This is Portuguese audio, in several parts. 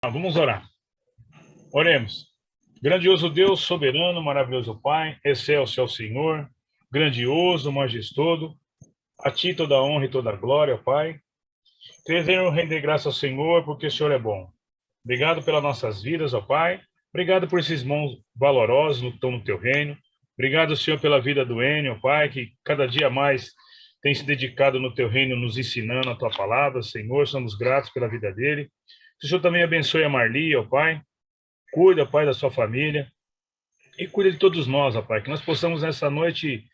Vamos orar. Oremos. Grandioso Deus, soberano, maravilhoso Pai, excelso é o Senhor, grandioso, majestoso, a Ti toda a honra e toda a glória, Pai. Queremos render graça ao Senhor, porque o Senhor é bom. Obrigado pelas nossas vidas, ó Pai. Obrigado por esses irmãos valorosos que estão no Teu reino. Obrigado, Senhor, pela vida do Enio, ó Pai, que cada dia mais tem se dedicado no Teu reino, nos ensinando a Tua palavra, Senhor. Somos gratos pela vida dele. Que o Senhor também abençoe a Marli, ó Pai. Cuida, Pai, da sua família e cuida de todos nós, ó Pai, que nós possamos nessa noite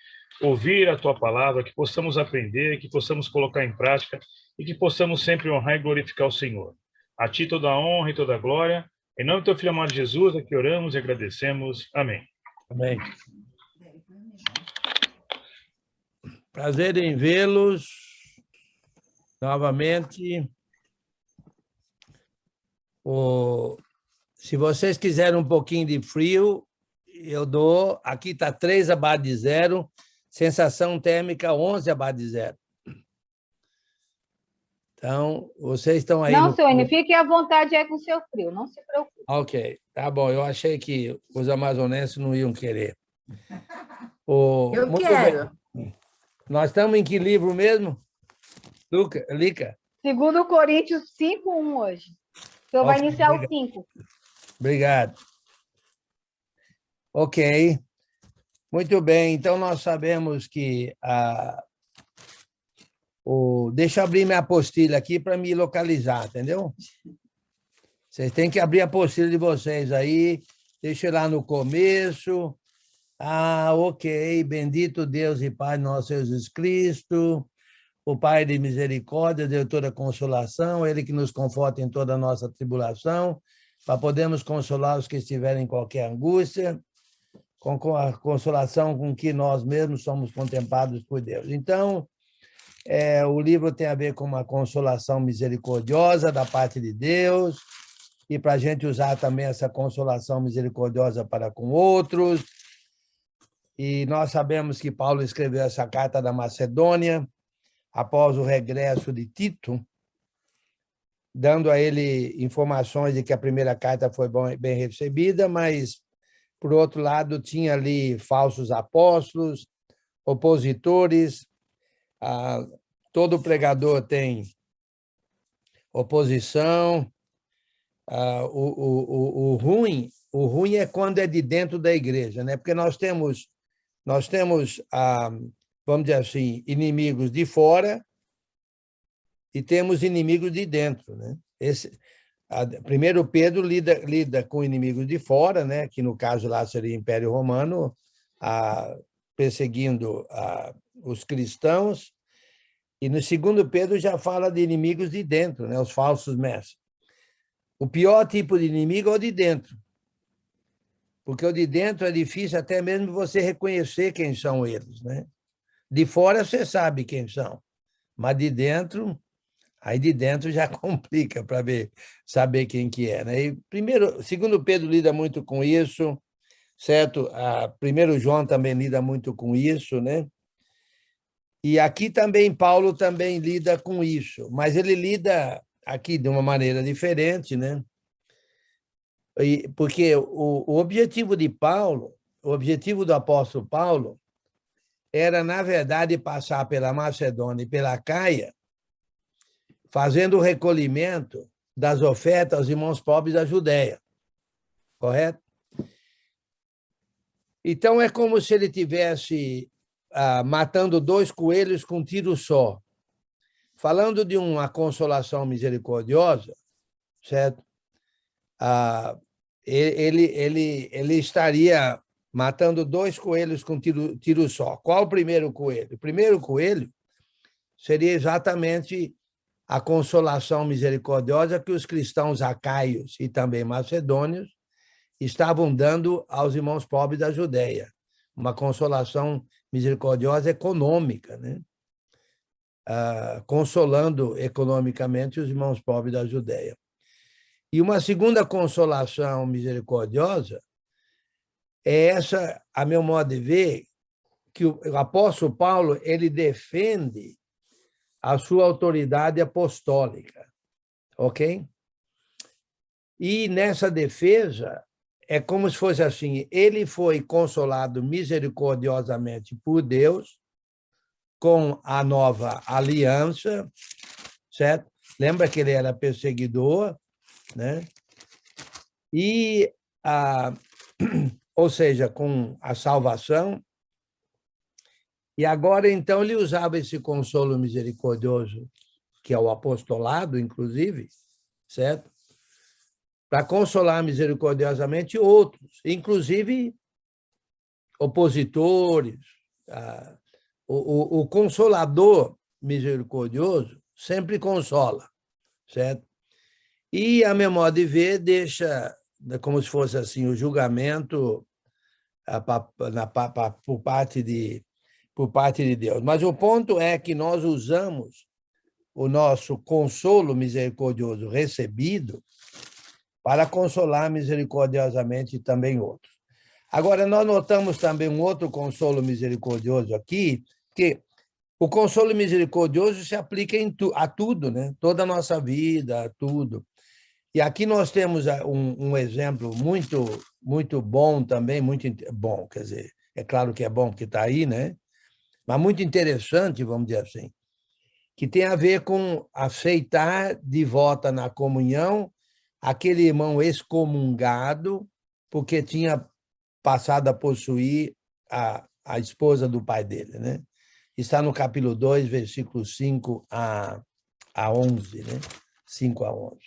ouvir a Tua palavra, que possamos aprender, que possamos colocar em prática e que possamos sempre honrar e glorificar o Senhor. A Ti toda a honra e toda a glória. Em nome do Teu Filho amado Jesus, é que oramos e agradecemos. Amém. Amém. Prazer em vê-los novamente. Se vocês quiserem um pouquinho de frio, eu dou. Aqui está 3 abaixo de zero, sensação térmica 11 abaixo de zero. Então, vocês estão aí. Não, seu Enio, fique à vontade aí com o seu frio, não se preocupe. Ok, tá bom. Eu achei que os amazonenses não iam querer. Eu quero. Bem. Nós estamos em que livro mesmo? Lica? 2 Coríntios 5:1 hoje. O senhor vai iniciar o 5. Obrigado. Ok. Muito bem. Então, nós sabemos que... Deixa eu abrir minha apostila aqui para me localizar, entendeu? Vocês têm que abrir a apostila de vocês aí. Deixa eu ir lá no começo. Ok. Bendito Deus e Pai nosso Jesus Cristo, o Pai de misericórdia, de toda consolação, Ele que nos conforta em toda a nossa tribulação, para podermos consolar os que estiverem em qualquer angústia, com a consolação com que nós mesmos somos contemplados por Deus. Então, o livro tem a ver com uma consolação misericordiosa da parte de Deus, e para a gente usar também essa consolação misericordiosa para com outros. E nós sabemos que Paulo escreveu essa carta da Macedônia, após o regresso de Tito, dando a ele informações de que a primeira carta foi bem recebida, mas, por outro lado, tinha ali falsos apóstolos, opositores. Todo pregador tem oposição. O ruim é quando é de dentro da igreja, né? Porque nós temos vamos dizer assim, inimigos de fora e temos inimigos de dentro, né? Primeiro Pedro lida com inimigos de fora, né? Que no caso lá seria o Império Romano, perseguindo os cristãos, e no segundo Pedro já fala de inimigos de dentro, né? Os falsos mestres. O pior tipo de inimigo é o de dentro, porque o de dentro é difícil até mesmo você reconhecer quem são eles, né? De fora você sabe quem são, mas de dentro já complica para saber quem que é, né? E segundo Pedro lida muito com isso, certo? Primeiro João também lida muito com isso, né? E aqui também Paulo também lida com isso, mas ele lida aqui de uma maneira diferente, né? Porque o objetivo de Paulo, o objetivo do apóstolo Paulo, era, na verdade, passar pela Macedônia e pela Caia, fazendo o recolhimento das ofertas aos irmãos pobres da Judéia. Correto? Então, é como se ele tivesse matando 2 coelhos com um tiro só. Falando de uma consolação misericordiosa, certo? Ele estaria matando 2 coelhos com tiro só. Qual o primeiro coelho? O primeiro coelho seria exatamente a consolação misericordiosa que os cristãos acaios e também macedônios estavam dando aos irmãos pobres da Judéia. Uma consolação misericordiosa econômica, né? Consolando economicamente os irmãos pobres da Judéia. E uma segunda consolação misericordiosa é essa, a meu modo de ver, que o apóstolo Paulo ele defende a sua autoridade apostólica, ok? E nessa defesa, é como se fosse assim, ele foi consolado misericordiosamente por Deus com a nova aliança, certo? Lembra que ele era perseguidor, né? E, ou seja, com a salvação. E agora, então, ele usava esse consolo misericordioso, que é o apostolado, inclusive, certo? Para consolar misericordiosamente outros, inclusive opositores. O consolador misericordioso sempre consola, certo? E, a meu modo de ver, deixa como se fosse assim o julgamento por parte de Deus. Mas o ponto é que nós usamos o nosso consolo misericordioso recebido para consolar misericordiosamente também outros. Agora, nós notamos também um outro consolo misericordioso aqui, que o consolo misericordioso se aplica a tudo, né? Toda a nossa vida, a tudo. E aqui nós temos um exemplo muito bom também, muito bom, quer dizer, é claro que é bom porque está aí, né? Mas muito interessante, vamos dizer assim, que tem a ver com aceitar de volta na comunhão aquele irmão excomungado porque tinha passado a possuir a esposa do pai dele, né? Está no capítulo 2, versículos 5 a 11, né? 5 a 11.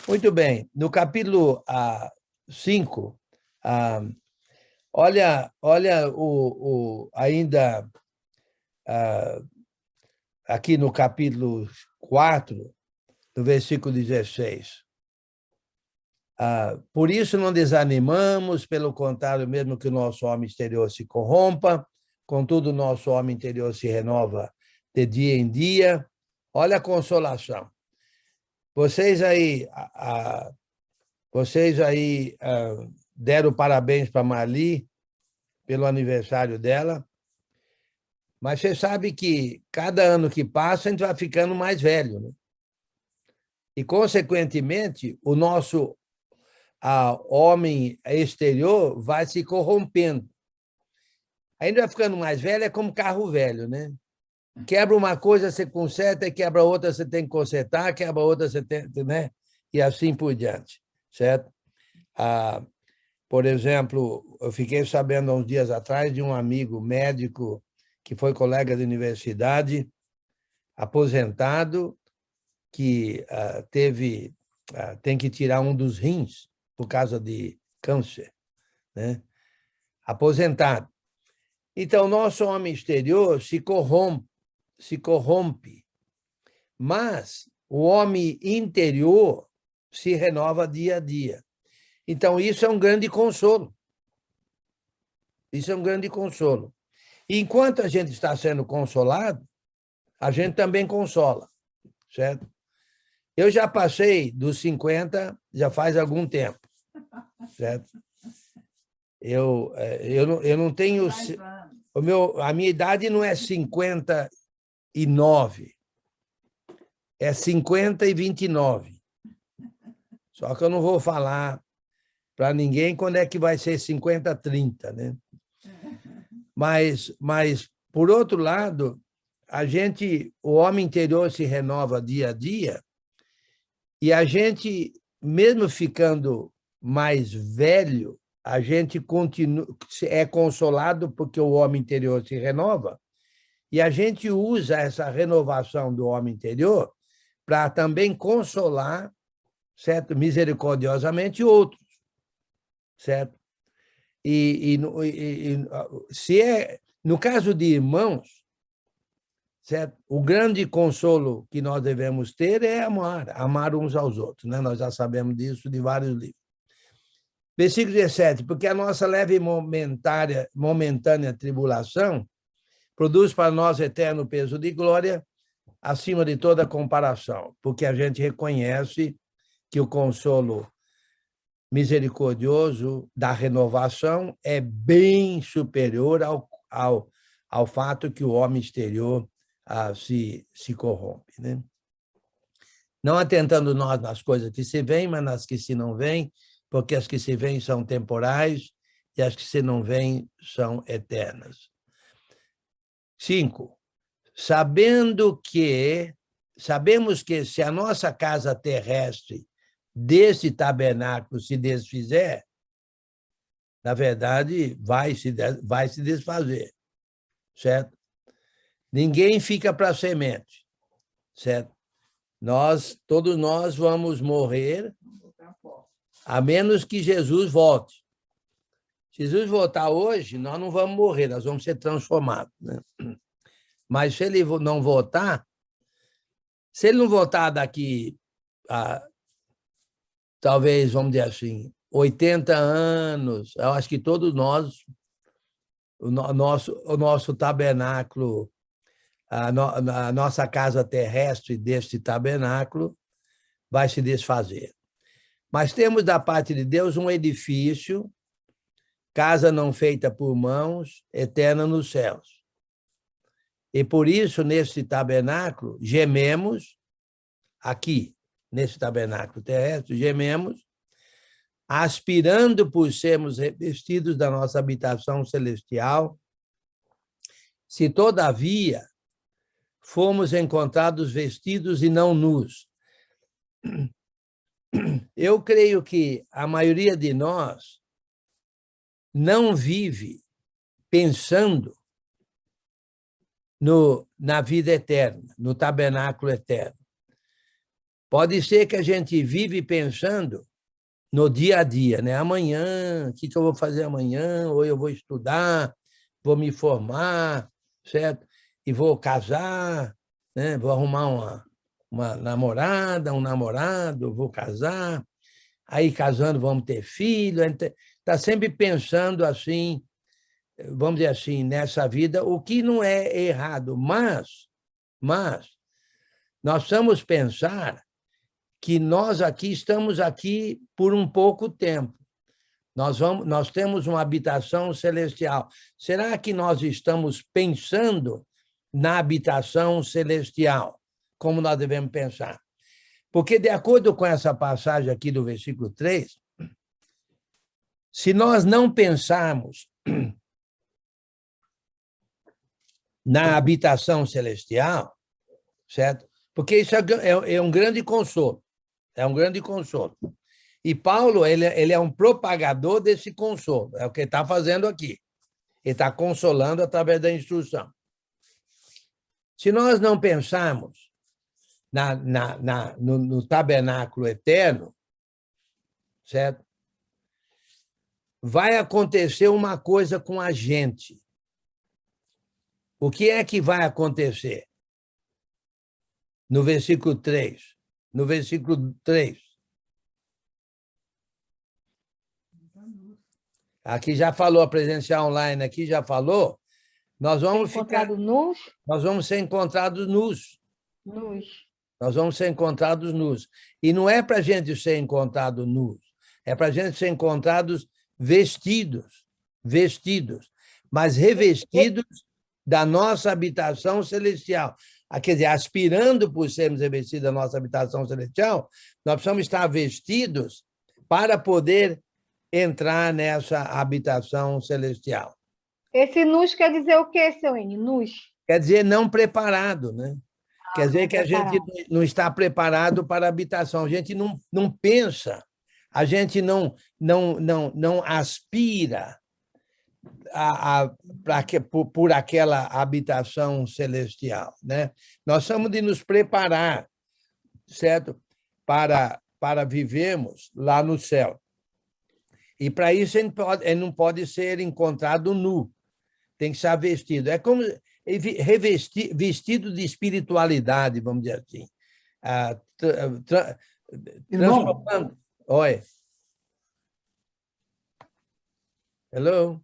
Muito bem, no capítulo 5, olha ainda aqui no capítulo 4, no versículo 16. Por isso não desanimamos, pelo contrário, mesmo que o nosso homem exterior se corrompa, contudo o nosso homem interior se renova de dia em dia. Olha a consolação. Vocês aí deram parabéns para a Marli pelo aniversário dela, mas você sabe que cada ano que passa a gente vai ficando mais velho, né? E, consequentemente, o nosso homem exterior vai se corrompendo. Ainda vai ficando mais velho, é como carro velho, né? Quebra uma coisa, você conserta, e quebra outra, você tem que consertar, quebra outra, você tem, né? E assim por diante, certo? Por exemplo, eu fiquei sabendo há uns dias atrás de um amigo médico que foi colega de universidade, aposentado, que tem que tirar um dos rins por causa de câncer, né? Aposentado. Então, nosso homem exterior se corrompe, mas o homem interior se renova dia a dia. Então, isso é um grande consolo. Isso é um grande consolo. E enquanto a gente está sendo consolado, a gente também consola, certo? Eu já passei dos 50, já faz algum tempo, certo? Eu não tenho... A minha idade não é 59, é 50 e 29. Só que eu não vou falar para ninguém quando é que vai ser 50, 30, né? Mas, por outro lado, o homem interior se renova dia a dia e a gente, mesmo ficando mais velho, a gente é consolado porque o homem interior se renova e a gente usa essa renovação do homem interior para também consolar, certo? Misericordiosamente outros, certo? No caso de irmãos, certo? O grande consolo que nós devemos ter é amar uns aos outros, né? Nós já sabemos disso de vários livros. Versículo 17, porque a nossa leve e momentânea tribulação produz para nós eterno peso de glória acima de toda comparação, porque a gente reconhece que o consolo misericordioso da renovação é bem superior ao fato que o homem exterior se corrompe, né? não atentando nós nas coisas que se veem, mas nas que se não veem, porque as que se veem são temporais e as que se não veem são eternas. 5. Sabemos que se a nossa casa terrestre desse tabernáculo se desfizer, na verdade, vai se desfazer, certo? Ninguém fica para semente, certo? Todos nós vamos morrer, a menos que Jesus volte. Se Jesus voltar hoje, nós não vamos morrer, nós vamos ser transformados, né? Mas se ele não voltar, se ele não voltar daqui a, talvez, vamos dizer assim, 80 anos, eu acho que todos nós, o nosso tabernáculo, a nossa casa terrestre deste tabernáculo vai se desfazer. Mas temos da parte de Deus um edifício, casa não feita por mãos, eterna nos céus. E por isso, nesse tabernáculo, gememos, aqui, nesse tabernáculo terrestre, gememos, aspirando por sermos revestidos da nossa habitação celestial, se todavia fomos encontrados vestidos e não nus. Eu creio que a maioria de nós não vive pensando na vida eterna, no tabernáculo eterno. Pode ser que a gente vive pensando no dia a dia, né? Amanhã, o que eu vou fazer amanhã? Ou eu vou estudar, vou me formar, certo? E vou casar, né? Vou arrumar uma namorada, um namorado, vou casar. Aí, casando, vamos ter filho. A gente está sempre pensando assim, vamos dizer assim, nessa vida, o que não é errado, mas nós precisamos pensar que nós estamos aqui por um pouco tempo. Nós temos uma habitação celestial. Será que nós estamos pensando na habitação celestial, como nós devemos pensar? Porque, de acordo com essa passagem aqui do versículo 3, se nós não pensarmos na habitação celestial, certo? Porque isso é um grande consolo. É um grande consolo. E Paulo, ele é um propagador desse consolo. É o que ele está fazendo aqui. Ele está consolando através da instrução. Se nós não pensarmos no tabernáculo eterno, certo? Vai acontecer uma coisa com a gente. O que é que vai acontecer? No versículo 3. No versículo 3. Aqui já falou, a presencial online aqui já falou. Nós vamos nus? Nós vamos ser encontrados nus. Nus. Nós vamos ser encontrados nus. E não é para a gente ser encontrado nus. É para a gente ser encontrados vestidos. Mas revestidos da nossa habitação celestial. Quer dizer, aspirando por sermos revestidos da nossa habitação celestial, nós precisamos estar vestidos para poder entrar nessa habitação celestial. Esse nus quer dizer o quê, seu N? Nus? Quer dizer não preparado, né? Quer dizer que a gente não está preparado para a habitação, a gente não pensa, a gente não aspira por aquela habitação celestial, né? Nós temos de nos preparar, certo? Para vivermos lá no céu. E para isso ele não pode ser encontrado nu, tem que estar vestido. É como vestido de espiritualidade, vamos dizer assim. Transformando. Oi. Hello?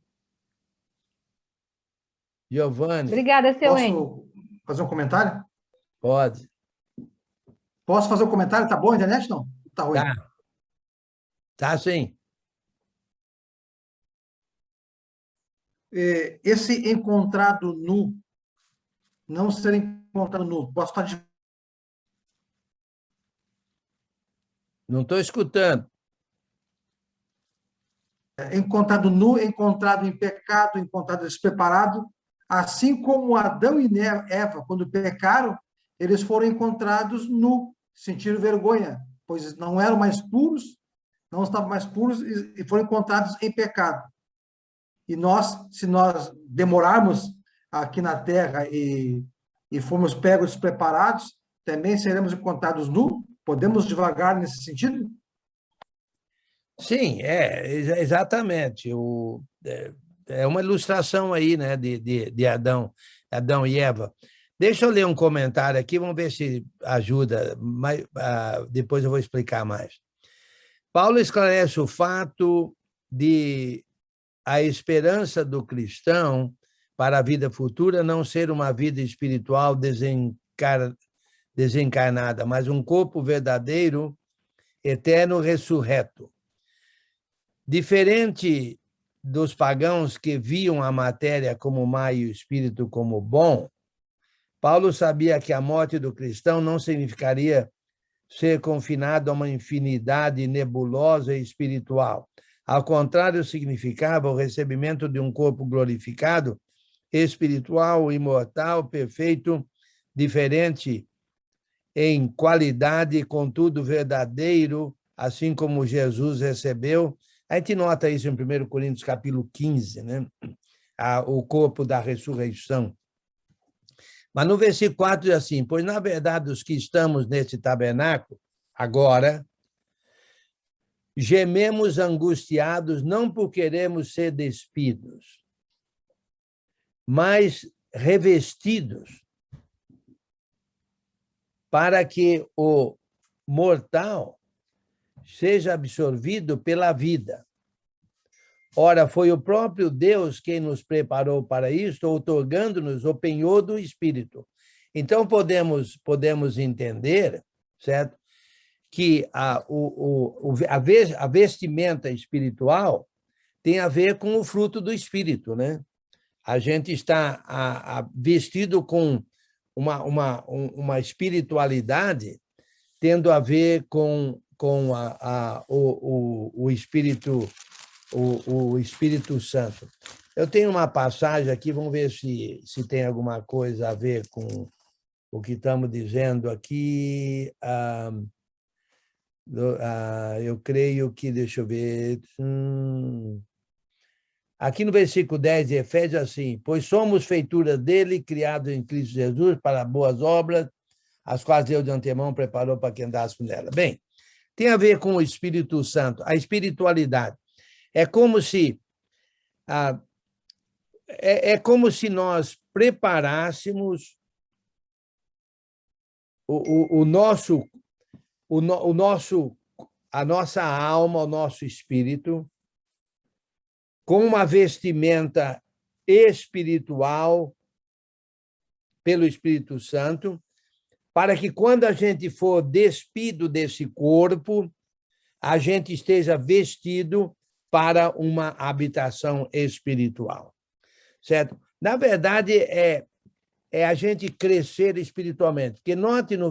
Giovanni. Obrigada, seu N. Posso fazer um comentário? Pode. Posso fazer um comentário? Tá bom a internet, não? Tá ruim. Tá sim. Esse encontrado nu, não ser encontrado nu, posso estar Não estou escutando. Encontrado nu, encontrado em pecado, encontrado despreparado, assim como Adão e Eva, quando pecaram, eles foram encontrados nu, sentiram vergonha, pois não eram mais puros, não estavam mais puros e foram encontrados em pecado. E nós, se nós demorarmos aqui na Terra e formos pegos despreparados, também seremos encontrados nu? Podemos devagar nesse sentido? Sim, exatamente. É uma ilustração aí, né, de Adão e Eva. Deixa eu ler um comentário aqui, vamos ver se ajuda, mas depois eu vou explicar mais. Paulo esclarece o fato de a esperança do cristão para a vida futura não ser uma vida espiritual desencarnada, mas um corpo verdadeiro, eterno, ressurreto. Diferente dos pagãos que viam a matéria como má e o espírito como bom, Paulo sabia que a morte do cristão não significaria ser confinado a uma infinidade nebulosa e espiritual. Ao contrário, significava o recebimento de um corpo glorificado, espiritual, imortal, perfeito, diferente em qualidade, contudo verdadeiro, assim como Jesus recebeu. A gente nota isso em 1 Coríntios, capítulo 15, né? O corpo da ressurreição. Mas no versículo 4 diz assim, pois, na verdade, os que estamos nesse tabernáculo, agora, gememos angustiados, não por queremos ser despidos, mas revestidos, para que o mortal seja absorvido pela vida. Ora, foi o próprio Deus quem nos preparou para isto, outorgando-nos o penhor do Espírito. Então, podemos entender, certo? Que a vestimenta espiritual tem a ver com o fruto do Espírito, né? A gente está vestido com uma espiritualidade tendo a ver com o Espírito, o Espírito Santo. Eu tenho uma passagem aqui, vamos ver se tem alguma coisa a ver com o que estamos dizendo aqui. Eu creio que, deixa eu ver... Aqui no versículo 10 de Efésios, assim, pois somos feitura dele, criados em Cristo Jesus para boas obras, as quais Deus de antemão preparou para que andássemos nela. Bem, tem a ver com o Espírito Santo, a espiritualidade. É como se nós preparássemos a nossa alma, o nosso espírito, com uma vestimenta espiritual pelo Espírito Santo, para que quando a gente for despido desse corpo, a gente esteja vestido para uma habitação espiritual, certo? Na verdade, é a gente crescer espiritualmente, porque note no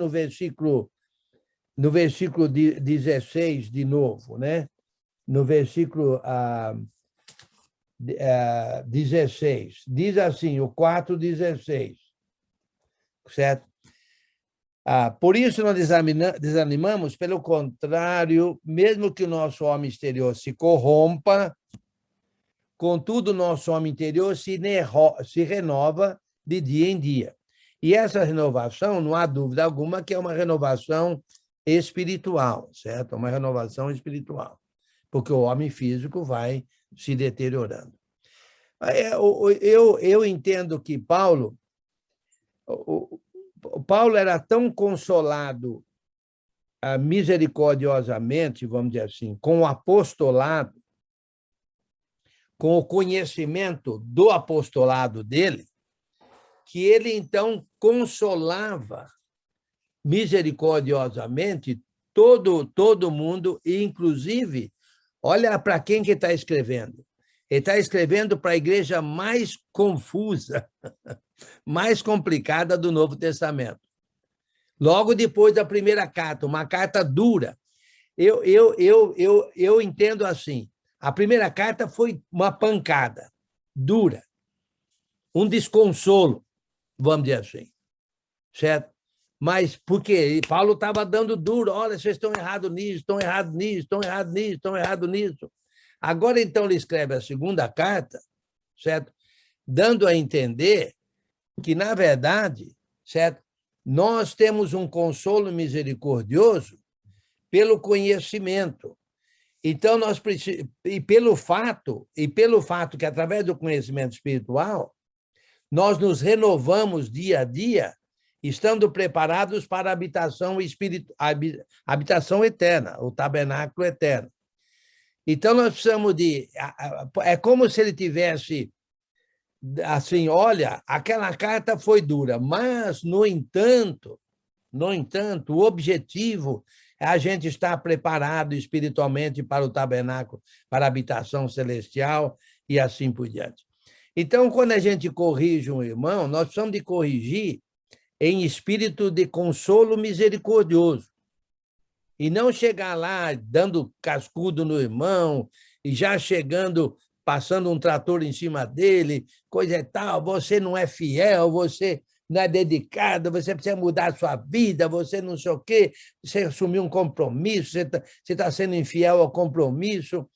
versículo 16 de novo, né? No versículo 16, diz assim, o 4:16, certo? Por isso não desanimamos, pelo contrário, mesmo que o nosso homem exterior se corrompa, contudo, o nosso homem interior se renova de dia em dia. E essa renovação, não há dúvida alguma, que é uma renovação espiritual, certo? Uma renovação espiritual, porque o homem físico vai se deteriorando. Eu entendo que Paulo era tão consolado misericordiosamente, vamos dizer assim, com o apostolado, com o conhecimento do apostolado dele, que ele, então, consolava misericordiosamente todo mundo, e, inclusive, olha para quem que está escrevendo. Ele está escrevendo para a igreja mais confusa, mais complicada do Novo Testamento. logo depois da primeira carta, uma carta dura. Eu entendo assim, a primeira carta foi uma pancada dura, um desconsolo, vamos dizer assim, certo? Mas por quê? Paulo estava dando duro, olha, vocês estão errados nisso, estão errados nisso, estão errados nisso, estão errados nisso. Agora, então, ele escreve a segunda carta, certo? Dando a entender que, na verdade, certo? Nós temos um consolo misericordioso pelo conhecimento. Então, nós precisamos, e pelo fato que, através do conhecimento espiritual, nós nos renovamos dia a dia, estando preparados para a habitação eterna, o tabernáculo eterno. Então, nós precisamos de... É como se ele tivesse, assim, olha, aquela carta foi dura, mas, no entanto, o objetivo é a gente estar preparado espiritualmente para o tabernáculo, para a habitação celestial e assim por diante. Então, quando a gente corrige um irmão, nós precisamos de corrigir em espírito de consolo misericordioso. E não chegar lá dando cascudo no irmão, e já chegando, passando um trator em cima dele, coisa e tal, você não é fiel, você não é dedicado, você precisa mudar a sua vida, você não sei o quê, você assumiu um compromisso, você tá sendo infiel ao compromisso.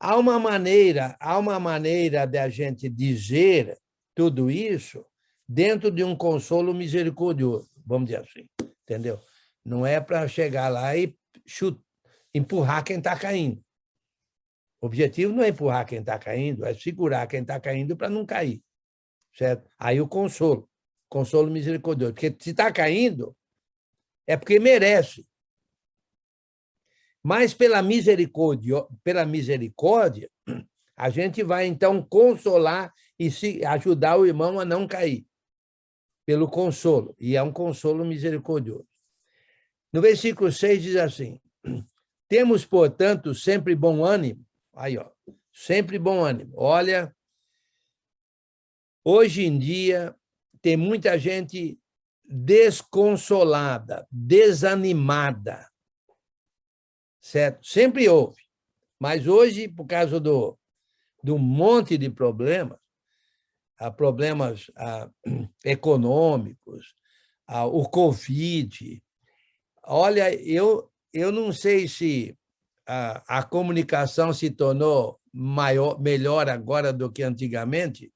Há uma maneira de a gente dizer tudo isso dentro de um consolo misericordioso, vamos dizer assim, entendeu? Não é para chegar lá e empurrar quem está caindo. O objetivo não é empurrar quem está caindo, é segurar quem está caindo para não cair, certo? Aí o consolo misericordioso. Porque se está caindo, é porque merece. Mas pela misericórdia, a gente vai, então, consolar e ajudar o irmão a não cair. Pelo consolo. E é um consolo misericordioso. No versículo 6 diz assim: temos, portanto, sempre bom ânimo. Aí, ó, sempre bom ânimo. Olha, hoje em dia, tem muita gente desconsolada, desanimada, certo? Sempre houve. Mas hoje, por causa do monte de problemas, problemas econômicos, o Covid. Olha, eu não sei se a comunicação se tornou melhor agora do que antigamente,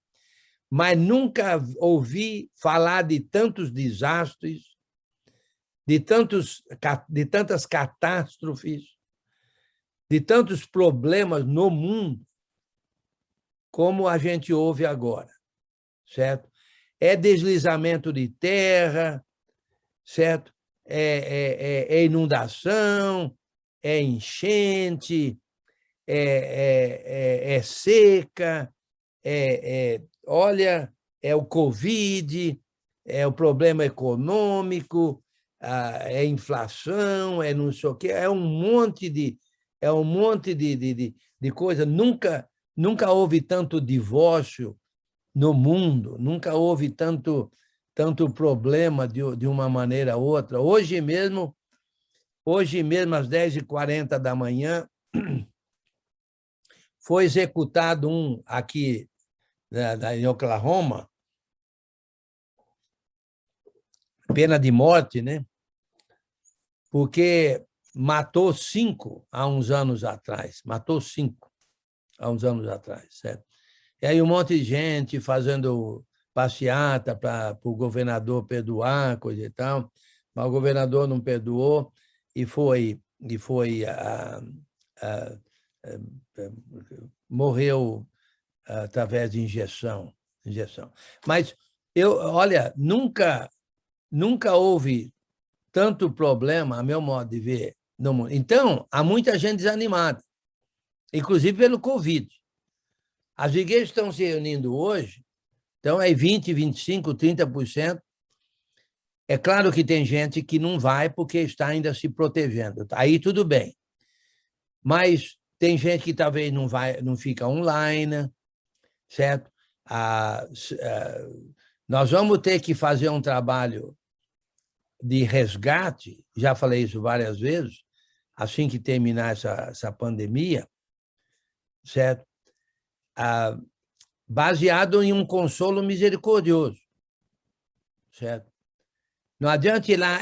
mas nunca ouvi falar de tantos desastres, de tantas catástrofes, de tantos problemas no mundo, como a gente ouve agora, certo? É deslizamento de terra, certo? É inundação, é enchente, é seca, olha, é o Covid, é o problema econômico, é inflação, é não sei o quê, é um monte de coisa. Nunca houve tanto divórcio no mundo, nunca houve tanto problema de uma maneira ou outra. Hoje mesmo, às 10h40 da manhã, foi executado um aqui em Oklahoma, pena de morte, né? Porque matou 5 há uns anos atrás. Matou 5 há uns anos atrás, certo? E aí um monte de gente fazendo passeata para o governador perdoar, coisa e tal, mas o governador não perdoou e morreu através de injeção. Mas olha, nunca houve tanto problema, a meu modo de ver, no mundo. Então, há muita gente desanimada, inclusive pelo Covid. As igrejas estão se reunindo hoje, então é 20%, 25%, 30%. É claro que tem gente que não vai porque está ainda se protegendo. Aí tudo bem. Mas tem gente que talvez não fica online, certo? Nós vamos ter que fazer um trabalho de resgate, já falei isso várias vezes, assim que terminar essa pandemia, certo? Baseado em um consolo misericordioso, certo? Não adianta ir lá,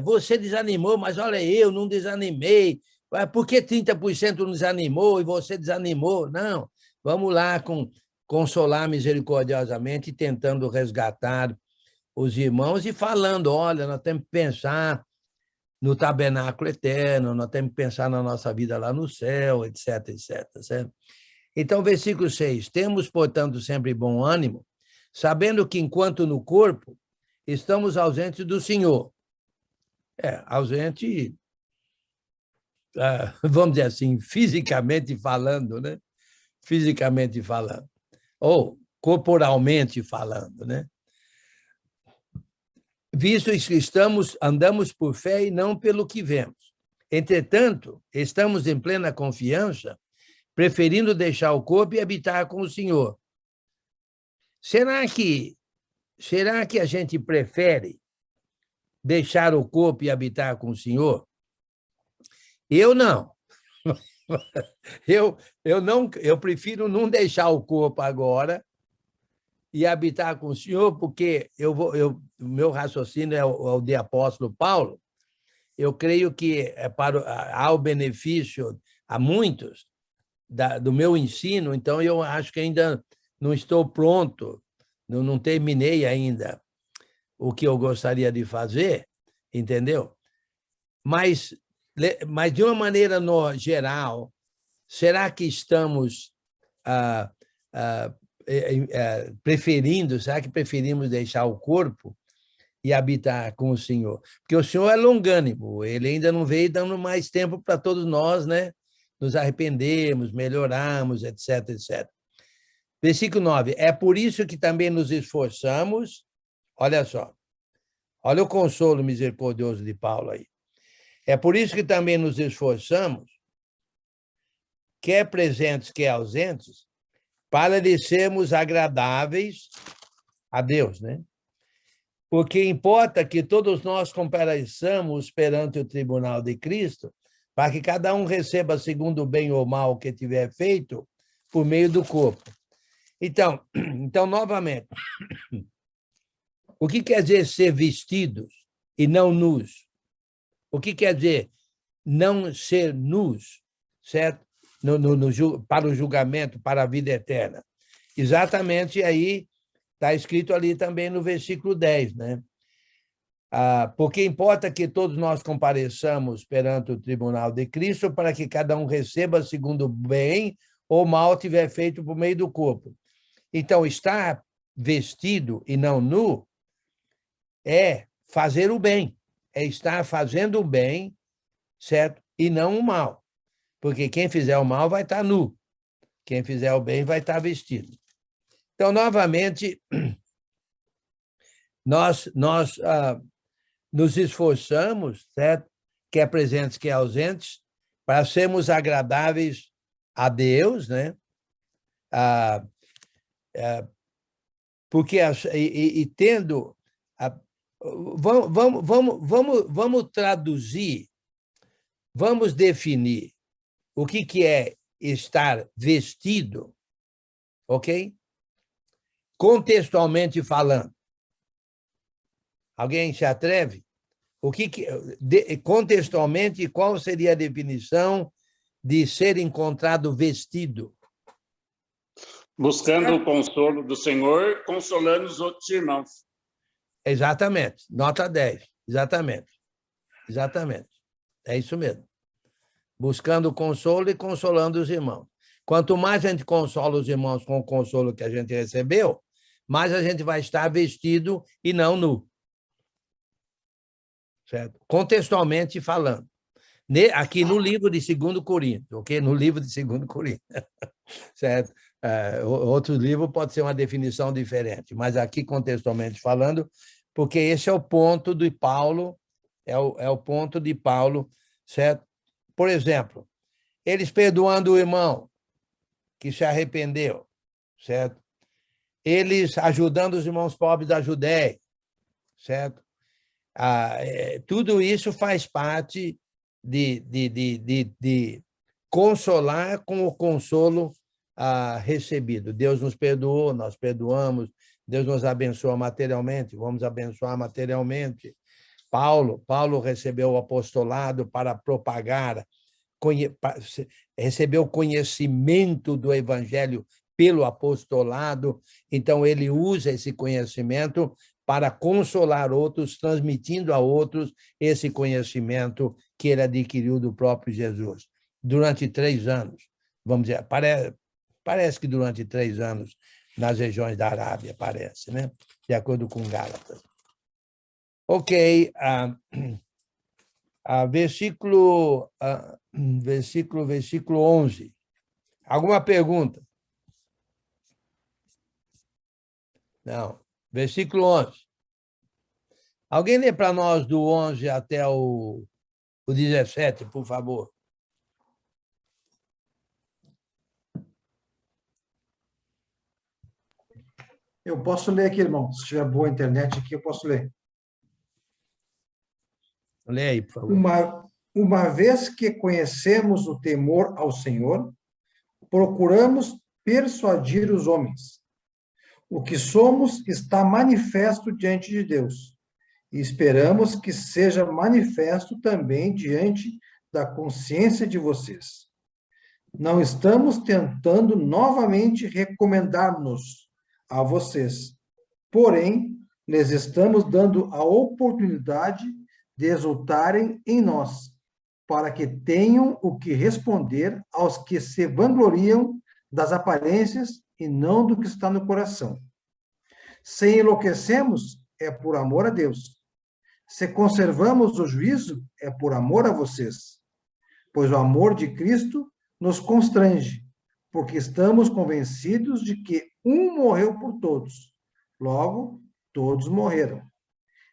você desanimou, mas olha, eu não desanimei. Por que 30% não desanimou e você desanimou? Não, vamos lá consolar misericordiosamente, tentando resgatar os irmãos e falando, olha, nós temos que pensar no tabernáculo eterno, nós temos que pensar na nossa vida lá no céu, etc, etc. Certo? Então, versículo 6, temos, portanto, sempre bom ânimo, sabendo que, enquanto no corpo, estamos ausentes do Senhor. Ausente, vamos dizer assim, fisicamente falando, né? Fisicamente falando. Ou corporalmente falando, né? Visto que andamos por fé e não pelo que vemos. Entretanto, estamos em plena confiança, preferindo deixar o corpo e habitar com o Senhor. Será que a gente prefere deixar o corpo e habitar com o Senhor? Eu não. Eu prefiro não deixar o corpo agora e habitar com o Senhor, porque o meu raciocínio é o de apóstolo Paulo. Eu creio que há o benefício a muitos do meu ensino, então eu acho que ainda não estou pronto, não terminei ainda o que eu gostaria de fazer, entendeu? Mas de uma maneira geral, será que estamos será que preferimos deixar o corpo e habitar com o Senhor? Porque o Senhor é longânimo, ele ainda não veio dando mais tempo para todos nós, né? Nos arrependemos, melhoramos, etc, etc. Versículo 9, é por isso que também nos esforçamos, olha só, olha o consolo misericordioso de Paulo aí. É por isso que também nos esforçamos, quer presentes, quer ausentes, para lhe sermos agradáveis a Deus, né? Porque importa que todos nós compareçamos perante o tribunal de Cristo, para que cada um receba segundo o bem ou mal que tiver feito por meio do corpo. Então, novamente, o que quer dizer ser vestidos e não nus? O que quer dizer não ser nus, certo? Para o julgamento, para a vida eterna. Exatamente aí está escrito ali também no versículo 10, né? Porque importa que todos nós compareçamos perante o tribunal de Cristo para que cada um receba segundo o bem ou mal tiver feito por meio do corpo. Então, estar vestido e não nu é fazer o bem, é estar fazendo o bem, certo? E não o mal. Porque quem fizer o mal vai estar nu, quem fizer o bem vai estar vestido. Então, novamente, nós nos esforçamos, certo? Quer presentes, quer ausentes, para sermos agradáveis a Deus, né? Porque tendo vamos traduzir, vamos definir o que é estar vestido, ok? Contextualmente falando. Alguém se atreve? Contextualmente, qual seria a definição de ser encontrado vestido? Buscando o consolo do Senhor, consolando os outros irmãos. Exatamente. Nota 10. Exatamente. É isso mesmo. Buscando o consolo e consolando os irmãos. Quanto mais a gente consola os irmãos com o consolo que a gente recebeu, mais a gente vai estar vestido e não nu. Certo? Contextualmente falando. Aqui no livro de 2 Coríntios, ok? No livro de 2 Coríntios. Certo? Outro livro pode ser uma definição diferente, mas aqui, contextualmente falando, porque esse é o ponto de Paulo, é o ponto de Paulo, certo? Por exemplo, eles perdoando o irmão que se arrependeu, certo? Eles ajudando os irmãos pobres da Judéia, certo? Tudo isso faz parte de consolar com o consolo recebido. Deus nos perdoou, nós perdoamos, Deus nos abençoa materialmente, vamos abençoar materialmente. Paulo recebeu o apostolado para propagar, recebeu conhecimento do evangelho pelo apostolado, então ele usa esse conhecimento para consolar outros, transmitindo a outros esse conhecimento que ele adquiriu do próprio Jesus. Durante 3 anos, vamos dizer, parece que durante 3 anos, nas regiões da Arábia, parece, né? De acordo com Gálatas. Ok, versículo 11. Alguma pergunta? Não. Versículo 11. Alguém lê para nós do 11 até o 17, por favor. Eu posso ler aqui, irmão. Se tiver boa internet aqui, eu posso ler. Lê aí, por favor. Uma vez que conhecemos o temor ao Senhor, procuramos persuadir os homens. O que somos está manifesto diante de Deus, e esperamos que seja manifesto também diante da consciência de vocês. Não estamos tentando novamente recomendar-nos a vocês, porém, lhes estamos dando a oportunidade de exultarem em nós, para que tenham o que responder aos que se vangloriam das aparências e não do que está no coração. Se enlouquecemos, é por amor a Deus. Se conservamos o juízo, é por amor a vocês. Pois o amor de Cristo nos constrange, porque estamos convencidos de que um morreu por todos. Logo, todos morreram.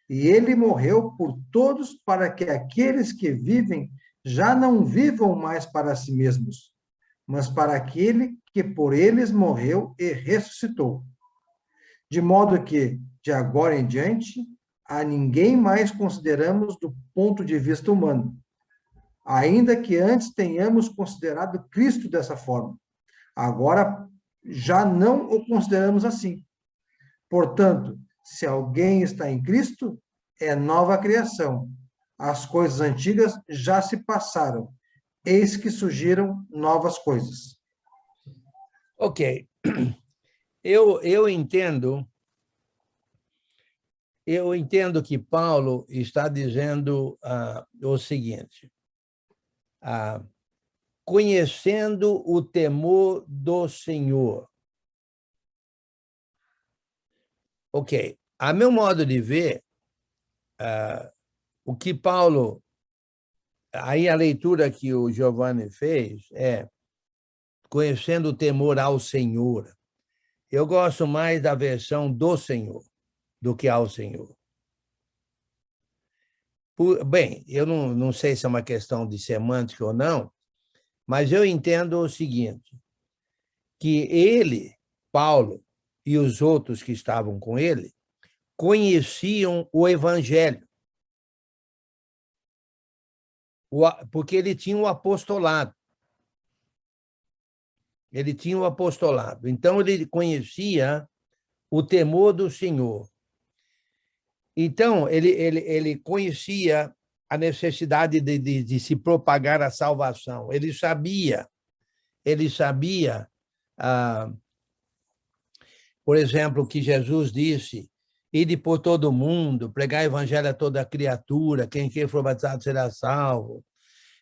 E ele morreu por todos para que aqueles que vivem já não vivam mais para si mesmos, mas para aquele que por eles morreu e ressuscitou. De modo que, de agora em diante, a ninguém mais consideramos do ponto de vista humano, ainda que antes tenhamos considerado Cristo dessa forma. Agora, já não o consideramos assim. Portanto, se alguém está em Cristo, é nova criação. As coisas antigas já se passaram. Eis que surgiram novas coisas. Ok. Eu entendo que Paulo está dizendo o seguinte: conhecendo o temor do Senhor. Ok. A meu modo de ver, o que Paulo... Aí a leitura que o Giovanni fez é conhecendo o temor ao Senhor. Eu gosto mais da versão do Senhor do que ao Senhor. Bem, eu não sei se é uma questão de semântica ou não, mas eu entendo o seguinte, que ele, Paulo, e os outros que estavam com ele, conheciam o Evangelho, porque ele tinha o apostolado. Ele tinha o apostolado. Então, ele conhecia o temor do Senhor. Então, ele conhecia a necessidade de se propagar a salvação. Ele sabia, por exemplo, que Jesus disse: ide por todo mundo, pregar o evangelho a toda criatura, quem for batizado será salvo.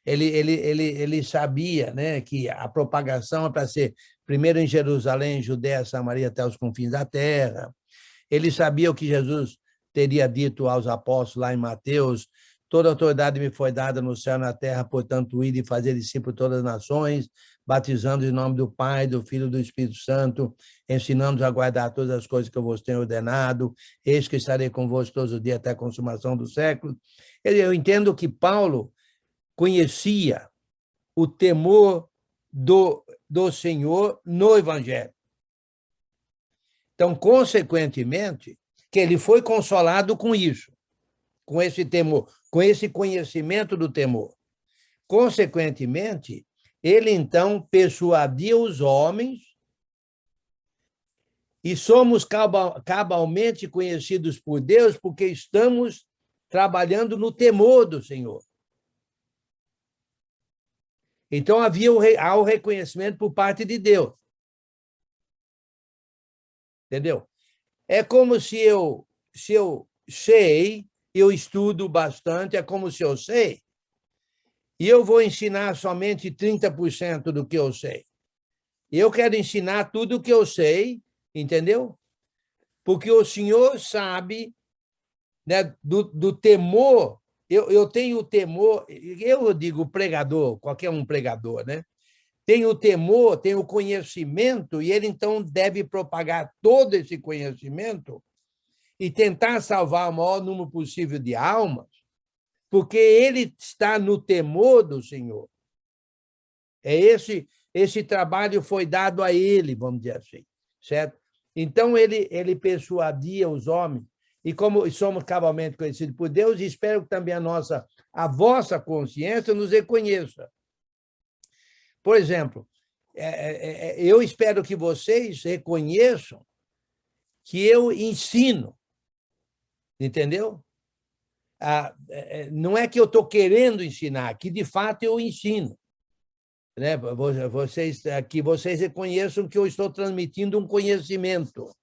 Ele sabia, né, que a propagação é para ser primeiro em Jerusalém, Judéia, Samaria, até os confins da terra. Ele sabia o que Jesus teria dito aos apóstolos lá em Mateus: toda autoridade me foi dada no céu e na terra, portanto, ide e fazer discípulos de todas as nações, batizando em nome do Pai, do Filho e do Espírito Santo, ensinando-os a guardar todas as coisas que eu vos tenho ordenado, eis que estarei convosco todos os dias até a consumação do século. Eu entendo que Paulo conhecia o temor do Senhor no Evangelho. Então, consequentemente, que ele foi consolado com isso. com esse temor, com esse conhecimento do temor. Consequentemente, ele então persuadia os homens e somos cabalmente conhecidos por Deus porque estamos trabalhando no temor do Senhor. Então, há o reconhecimento por parte de Deus. Entendeu? É como se eu sei, eu estudo bastante, é como se eu sei, e eu vou ensinar somente 30% do que eu sei. Eu quero ensinar tudo o que eu sei, entendeu? Porque o Senhor sabe, né, do temor. Eu tenho temor, eu digo pregador, qualquer um pregador, né? Tem o temor, tem o conhecimento, e ele, então, deve propagar todo esse conhecimento e tentar salvar o maior número possível de almas, porque ele está no temor do Senhor. Esse trabalho foi dado a ele, vamos dizer assim, certo? Então, ele persuadia os homens, e como somos cabalmente conhecidos por Deus, espero que também a vossa consciência nos reconheça. Por exemplo, eu espero que vocês reconheçam que eu ensino, entendeu? Não é que eu estou querendo ensinar, que de fato eu ensino, né? Que vocês reconheçam que eu estou transmitindo um conhecimento.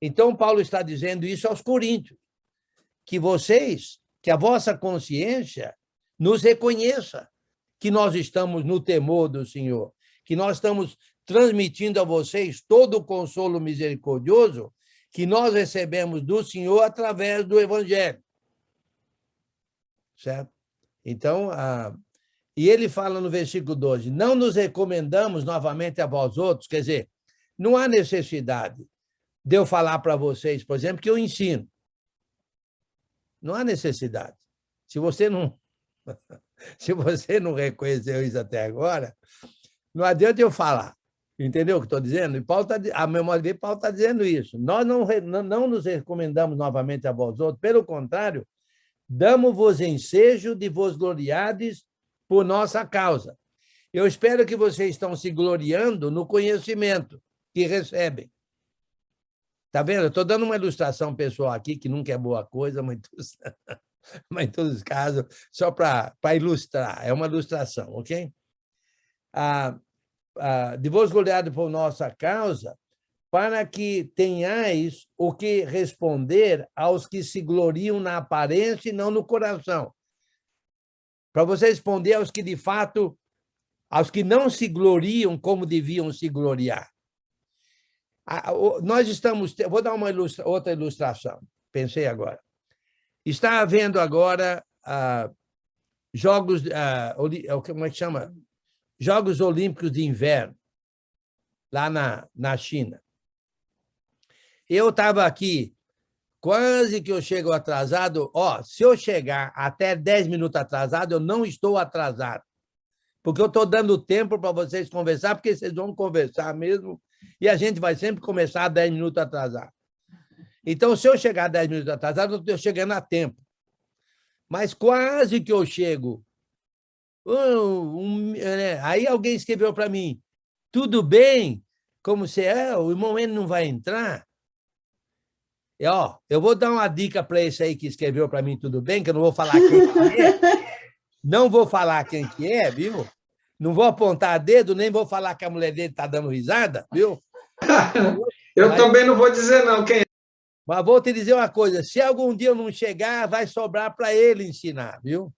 Então, Paulo está dizendo isso aos coríntios, que a vossa consciência nos reconheça que nós estamos no temor do Senhor, que nós estamos transmitindo a vocês todo o consolo misericordioso que nós recebemos do Senhor através do Evangelho. Certo? Então, e ele fala no versículo 12, não nos recomendamos novamente a vós outros, quer dizer, não há necessidade de eu falar para vocês, por exemplo, que eu ensino. Não há necessidade. Se você não reconheceu isso até agora, não adianta eu falar. Entendeu o que estou dizendo? E a memória dele, Paulo está dizendo isso. Nós não nos recomendamos novamente a vós outros, pelo contrário, damos-vos ensejo de vos gloriardes por nossa causa. Eu espero que vocês estão se gloriando no conhecimento que recebem. Está vendo? Eu estou dando uma ilustração pessoal aqui, que nunca é boa coisa, mas em todos os casos, só para ilustrar. É uma ilustração, ok? De vos gloriardes por nossa causa, para que tenhais o que responder aos que se gloriam na aparência e não no coração. Para você responder aos que, de fato, aos que não se gloriam como deviam se gloriar. Nós estamos... Vou dar outra ilustração, pensei agora. Está havendo agora Jogos... como é que chama? Jogos Olímpicos de Inverno, lá na China. Eu estava aqui, quase que eu chego atrasado. Se eu chegar até 10 minutos atrasado, eu não estou atrasado, porque eu estou dando tempo para vocês conversar, porque vocês vão conversar mesmo, e a gente vai sempre começar 10 minutos atrasado. Então, se eu chegar 10 minutos atrasado, eu estou chegando a tempo. Mas quase que eu chego... Aí alguém escreveu para mim, tudo bem? Como se o irmão ele não vai entrar? Eu vou dar uma dica para esse aí que escreveu para mim, tudo bem, que eu não vou falar quem que é. Não vou falar quem que é, viu? Não vou apontar dedo, nem vou falar que a mulher dele está dando risada, viu? Também não vou dizer não quem é. Mas vou te dizer uma coisa, se algum dia eu não chegar, vai sobrar para ele ensinar, viu?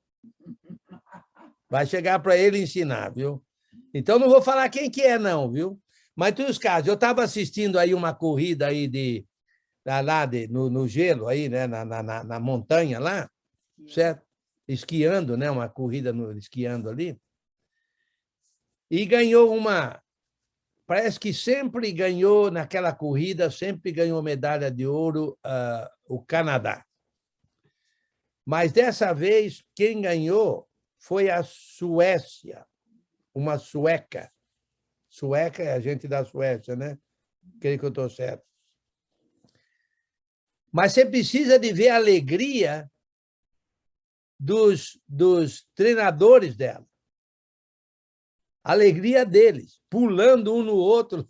Vai chegar para ele ensinar, viu? Então, não vou falar quem que é, não, viu? Mas, em todos os casos, eu estava assistindo aí uma corrida aí no gelo, aí, né? na montanha lá, certo? Esquiando, né? Uma corrida esquiando ali. E ganhou parece que sempre ganhou, naquela corrida, sempre ganhou medalha de ouro o Canadá. Mas, dessa vez, quem ganhou foi a Suécia, uma sueca. Sueca é a gente da Suécia, né? Creio que eu estou certo. Mas você precisa de ver a alegria dos treinadores dela. A alegria deles, pulando um no outro,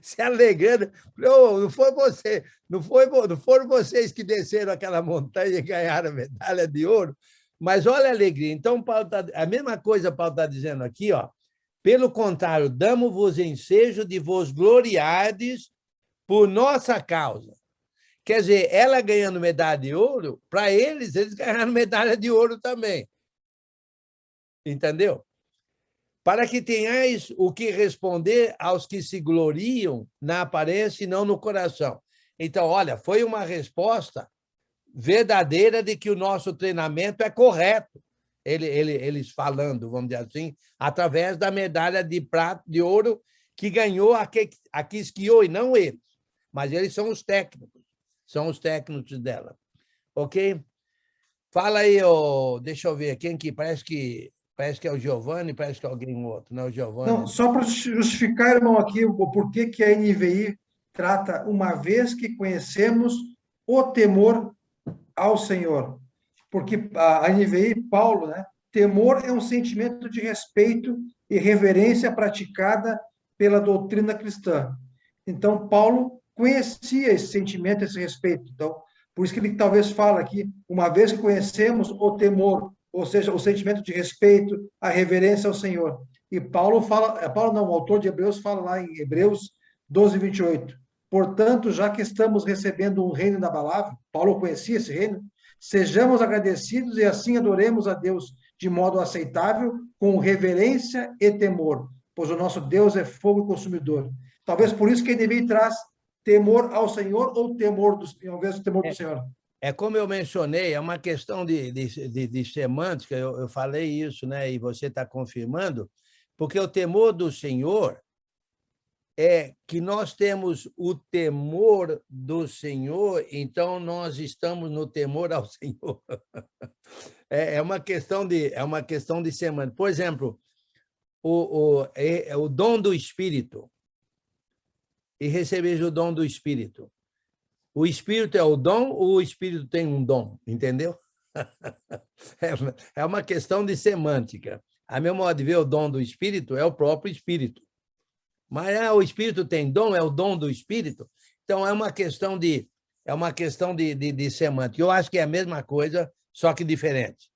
se alegrando. Oh, não foi você, não foram vocês que desceram aquela montanha e ganharam a medalha de ouro, mas olha a alegria. Então, Paulo a mesma coisa Paulo está dizendo aqui, ó. Pelo contrário, damos-vos ensejo de vos gloriardes por nossa causa. Quer dizer, ela ganhando medalha de ouro, para eles ganharam medalha de ouro também. Entendeu? Para que tenhais o que responder aos que se gloriam na aparência e não no coração. Então, olha, foi uma resposta verdadeira de que o nosso treinamento é correto. Eles falando, vamos dizer assim, através da medalha de prata, de ouro, que ganhou a que esquiou, e não eles. Mas eles são os técnicos dela. Ok? Fala aí, deixa eu ver, quem que parece que é o Giovanni, parece que é alguém outro, não é o Giovanni. Não, só para justificar, irmão, aqui o porquê que a NVI trata uma vez que conhecemos o temor ao Senhor. Porque a NVI, Paulo, né? Temor é um sentimento de respeito e reverência praticada pela doutrina cristã. Então, Paulo conhecia esse sentimento, esse respeito. Então, por isso que ele talvez fala aqui, uma vez que conhecemos o temor, ou seja, o sentimento de respeito, a reverência ao Senhor. E Paulo não, o autor de Hebreus fala lá em Hebreus 12, 28. Portanto, já que estamos recebendo um reino inabalável, Paulo conhecia esse reino, sejamos agradecidos e assim adoremos a Deus de modo aceitável, com reverência e temor, pois o nosso Deus é fogo consumidor. Talvez por isso que ele traz temor ao Senhor ou temor ao invés do temor do Senhor. É como eu mencionei, é uma questão de semântica, eu falei isso, né? E você está confirmando, porque o temor do Senhor é que nós temos o temor do Senhor, então nós estamos no temor ao Senhor. É uma questão de semântica. Por exemplo, o dom do Espírito, e recebeis o dom do Espírito. O Espírito é o dom ou o Espírito tem um dom? Entendeu? É uma questão de semântica. A meu modo de ver, o dom do Espírito é o próprio Espírito. Mas o Espírito tem dom, é o dom do Espírito. Então, é uma questão de semântica. Eu acho que é a mesma coisa, só que diferente.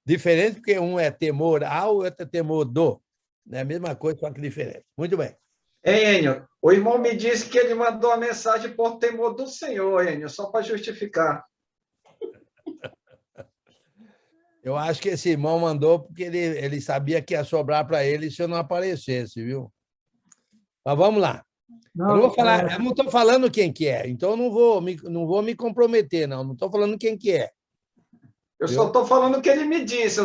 Diferente porque um é temor ao, o outro é temor do. É a mesma coisa, só que diferente. Muito bem. Enio, o irmão me disse que ele mandou a mensagem por temor do Senhor, Enio, só para justificar. Eu acho que esse irmão mandou porque ele sabia que ia sobrar para ele se eu não aparecesse, viu? Mas vamos lá. Não, eu não vou falar, eu não estou falando quem que é, então eu não vou me comprometer, não estou falando quem que é. Eu só estou falando o que ele me disse,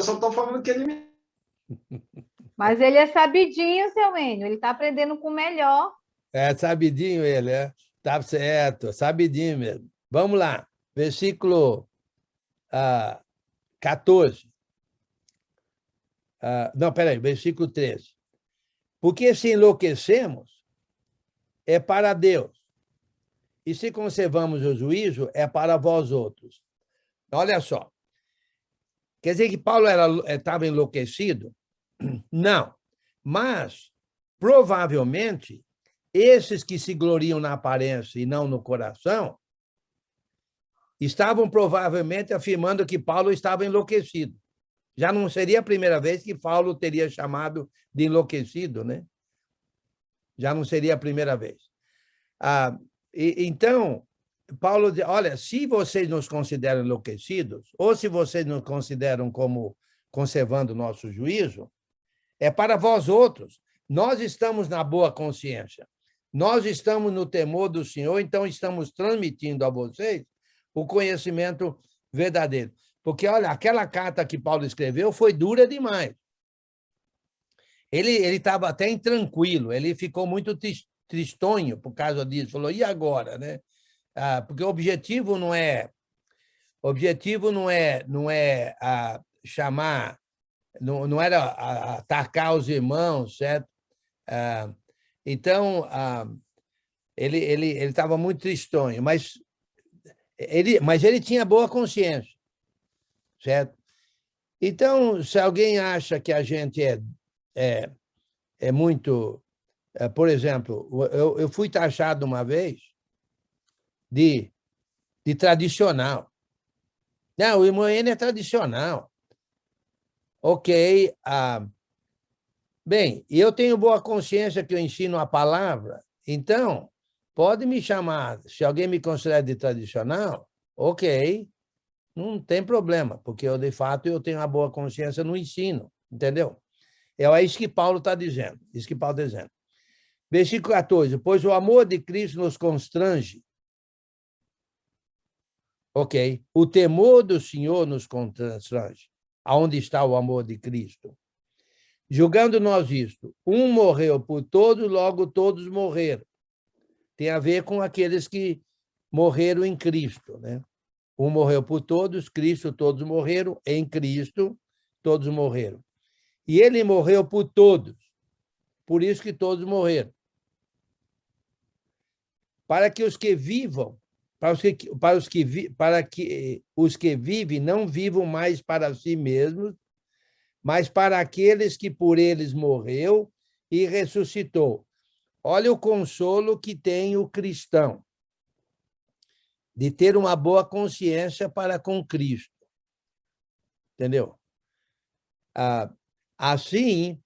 Mas ele é sabidinho, seu Enio. Ele está aprendendo com o melhor. É sabidinho ele, é? Tá certo, sabidinho mesmo. Vamos lá, versículo 14. Não, peraí, versículo 13. Porque se enlouquecemos, é para Deus. E se conservamos o juízo, é para vós outros. Olha só. Quer dizer que Paulo estava enlouquecido? Não, mas provavelmente esses que se gloriam na aparência e não no coração estavam provavelmente afirmando que Paulo estava enlouquecido. Já não seria a primeira vez que Paulo teria chamado de enlouquecido, né? Já não seria a primeira vez. Então, Paulo diz, olha, se vocês nos consideram enlouquecidos, ou se vocês nos consideram como conservando o nosso juízo, é para vós outros. Nós estamos na boa consciência. Nós estamos no temor do Senhor, então estamos transmitindo a vocês o conhecimento verdadeiro. Porque, olha, aquela carta que Paulo escreveu foi dura demais. Ele estava até intranquilo, ele ficou muito tristonho por causa disso. Falou, e agora, né? Porque o objetivo não é chamar, não era atacar os irmãos, certo? Então, ele estava muito tristonho, mas ele tinha boa consciência. certo? Então, se alguém acha que a gente é muito... por exemplo, eu fui taxado uma vez de tradicional. Não, o irmão N é tradicional. Ok. Bem, eu tenho boa consciência que eu ensino a palavra, então, pode me chamar, se alguém me considera de tradicional, ok, não tem problema, porque eu, de fato, eu tenho uma boa consciência no ensino, entendeu? É isso que Paulo está dizendo, isso que Paulo está dizendo. Versículo 14, pois o amor de Cristo nos constrange. Ok, o temor do Senhor nos constrange. Aonde está o amor de Cristo? Julgando nós isto, um morreu por todos, logo todos morreram. Tem a ver com aqueles que morreram em Cristo, né? Um morreu por todos, Cristo, todos morreram, em Cristo, todos morreram. E ele morreu por todos, por isso que todos morreram. Para que os que vivam, para que os que vivem não vivam mais para si mesmos, mas para aqueles que por eles morreu e ressuscitou. Olha o consolo que tem o cristão, de ter uma boa consciência para com Cristo. Entendeu? Assim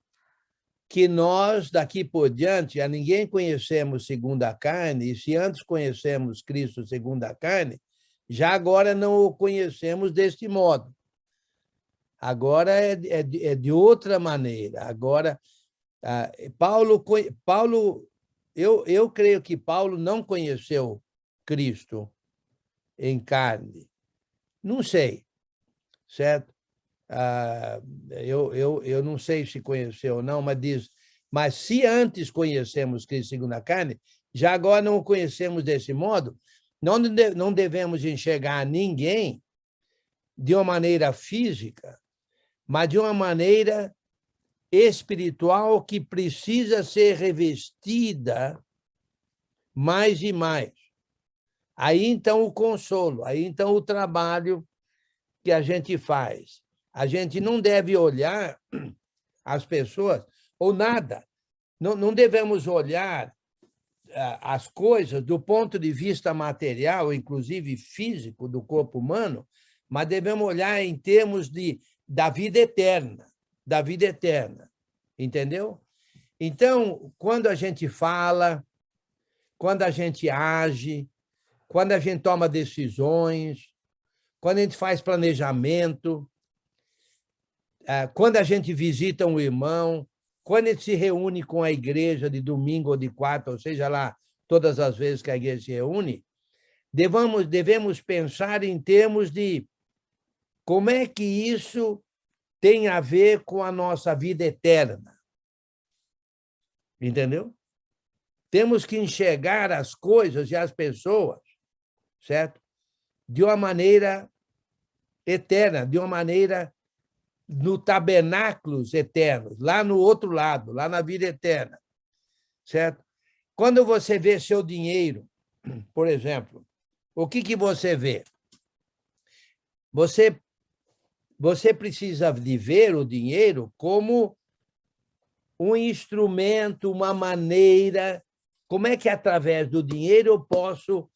que nós, daqui por diante, a ninguém conhecemos segundo a carne, e se antes conhecemos Cristo segundo a carne, já agora não o conhecemos deste modo. Agora é de outra maneira. Agora, eu creio que Paulo não conheceu Cristo em carne. Não sei, certo? Eu não sei se conheceu ou não, mas diz, mas se antes conhecemos Cristo segundo a carne, já agora não o conhecemos desse modo, não devemos enxergar ninguém de uma maneira física, mas de uma maneira espiritual que precisa ser revestida mais e mais. Aí, então, o consolo, aí, então, o trabalho que a gente faz. A gente não deve olhar as pessoas, ou nada, não devemos olhar as coisas do ponto de vista material, inclusive físico, do corpo humano, mas devemos olhar em termos da vida eterna, entendeu? Então, quando a gente fala, quando a gente age, quando a gente toma decisões, quando a gente faz planejamento, quando a gente visita um irmão, quando a gente se reúne com a igreja de domingo ou de quarta, ou seja lá, todas as vezes que a igreja se reúne, devemos pensar em termos de como é que isso tem a ver com a nossa vida eterna. Entendeu? Temos que enxergar as coisas e as pessoas, certo? De uma maneira eterna, de uma maneira no tabernáculos eternos, lá no outro lado, lá na vida eterna, certo? Quando você vê seu dinheiro, por exemplo, o que você vê? Você precisa de ver o dinheiro como um instrumento, uma maneira. Como é que, através do dinheiro, eu posso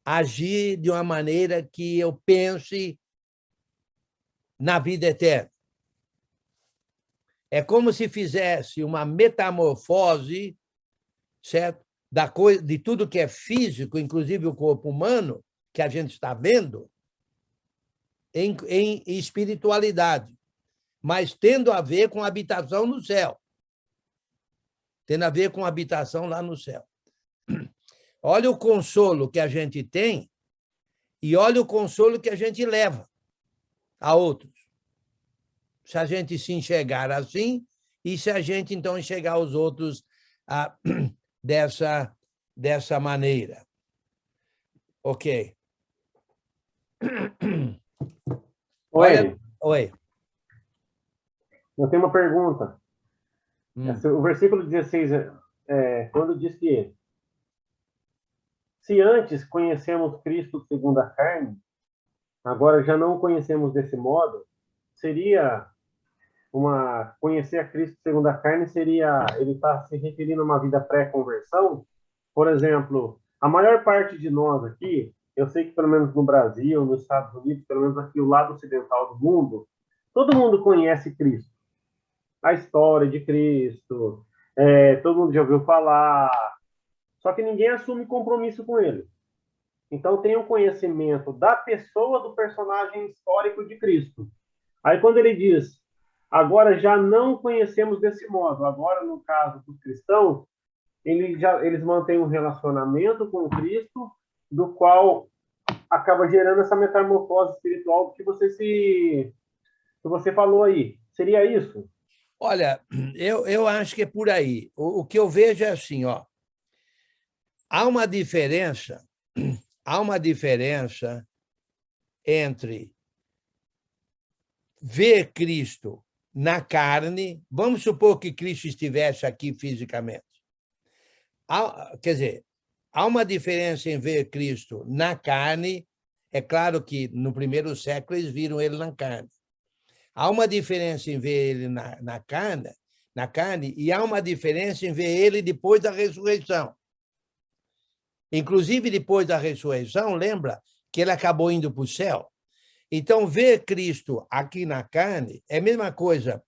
agir de uma maneira que eu pense na vida eterna? É como se fizesse uma metamorfose, certo? De tudo que é físico, inclusive o corpo humano, que a gente está vendo, em espiritualidade, mas tendo a ver com a habitação no céu. Tendo a ver com a habitação lá no céu. Olha o consolo que a gente tem e olha o consolo que a gente leva a outros. Se a gente se enxergar assim, e se a gente, então, enxergar os outros dessa maneira. Ok. Oi. Oi. Eu tenho uma pergunta. O versículo 16, quando diz que se antes conhecemos Cristo segundo a carne, agora já não o conhecemos desse modo, seria conhecer a Cristo segundo a carne, seria ele está se referindo a uma vida pré-conversão? Por exemplo, a maior parte de nós aqui, eu sei que pelo menos no Brasil, nos Estados Unidos, pelo menos aqui o lado ocidental do mundo, todo mundo conhece Cristo. A história de Cristo, todo mundo já ouviu falar, só que ninguém assume compromisso com ele. Então tem um conhecimento da pessoa, do personagem histórico de Cristo. Aí quando ele diz, agora já não conhecemos desse modo, agora no caso dos cristãos, eles mantêm um relacionamento com Cristo, do qual acaba gerando essa metamorfose espiritual que você falou aí. Seria isso? Olha, eu acho que é por aí. O que eu vejo é assim, ó. Há uma diferença entre ver Cristo na carne, vamos supor que Cristo estivesse aqui fisicamente. Quer dizer, há uma diferença em ver Cristo na carne. É claro que no primeiro século eles viram ele na carne. Há uma diferença em ver ele na carne, e há uma diferença em ver ele depois da ressurreição. Inclusive, depois da ressurreição, lembra que ele acabou indo para o céu? Então, ver Cristo aqui na carne é a mesma coisa.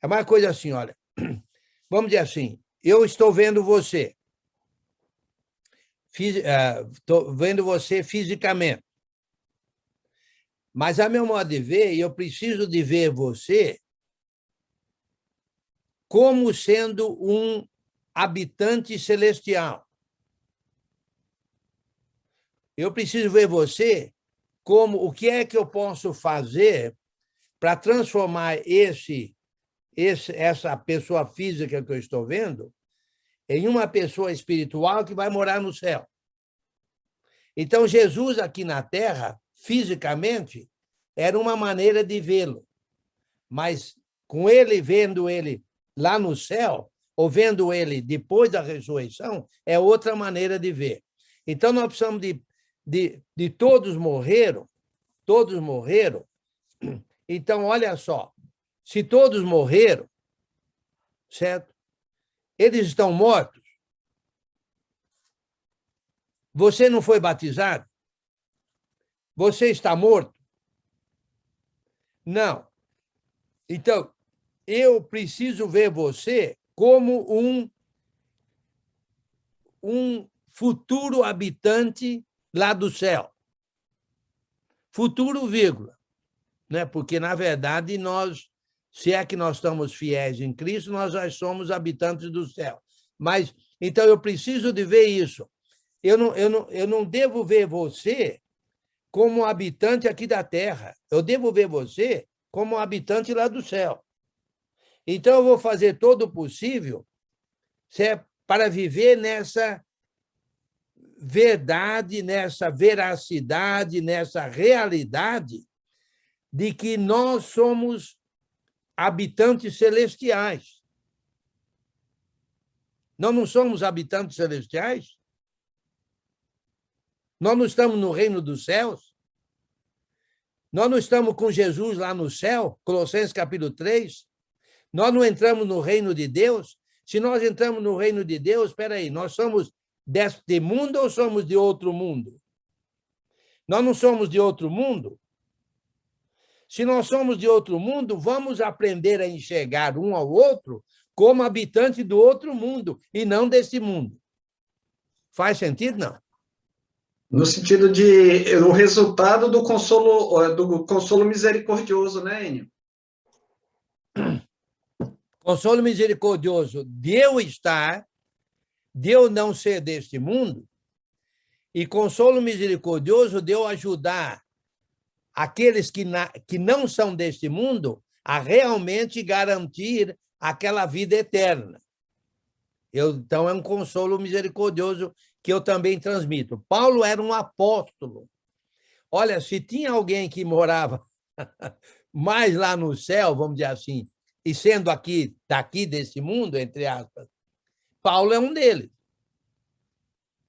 É uma coisa assim, olha, vamos dizer assim, eu estou vendo você. Estou vendo você fisicamente. Mas, a meu modo de ver, eu preciso de ver você como sendo um habitante celestial. Eu preciso ver você como o que é que eu posso fazer para transformar essa pessoa física que eu estou vendo em uma pessoa espiritual que vai morar no céu. Então, Jesus aqui na Terra, fisicamente, era uma maneira de vê-lo. Mas com ele, vendo ele lá no céu, ou vendo ele depois da ressurreição, é outra maneira de ver. Então, nós precisamos de todos morreram. Então, olha só, se todos morreram, certo? Eles estão mortos. Você não foi batizado? Você está morto? Não. Então, eu preciso ver você como um futuro habitante lá do céu. Futuro, vírgula. Né? Porque, na verdade, se é que nós estamos fiéis em Cristo, nós já somos habitantes do céu. Mas, então, eu preciso de ver isso. Eu não devo ver você como habitante aqui da Terra. Eu devo ver você como habitante lá do céu. Então, eu vou fazer todo o possível para viver nessa verdade, nessa veracidade, nessa realidade de que nós somos habitantes celestiais. Nós não somos habitantes celestiais? Nós não estamos no reino dos céus? Nós não estamos com Jesus lá no céu? Colossenses capítulo 3. Nós não entramos no reino de Deus? Se nós entramos no reino de Deus, espera aí, nós somos deste mundo ou somos de outro mundo? Nós não somos de outro mundo? Se nós somos de outro mundo, vamos aprender a enxergar um ao outro como habitante do outro mundo e não desse mundo. Faz sentido, não? No sentido de o resultado do consolo misericordioso, né, Enio? Consolo misericordioso de eu estar, de eu não ser deste mundo, e consolo misericordioso de eu ajudar aqueles que não são deste mundo a realmente garantir aquela vida eterna. Então, é um consolo misericordioso que eu também transmito. Paulo era um apóstolo. Olha, se tinha alguém que morava mais lá no céu, vamos dizer assim, e sendo daqui desse mundo, entre aspas, Paulo é um deles.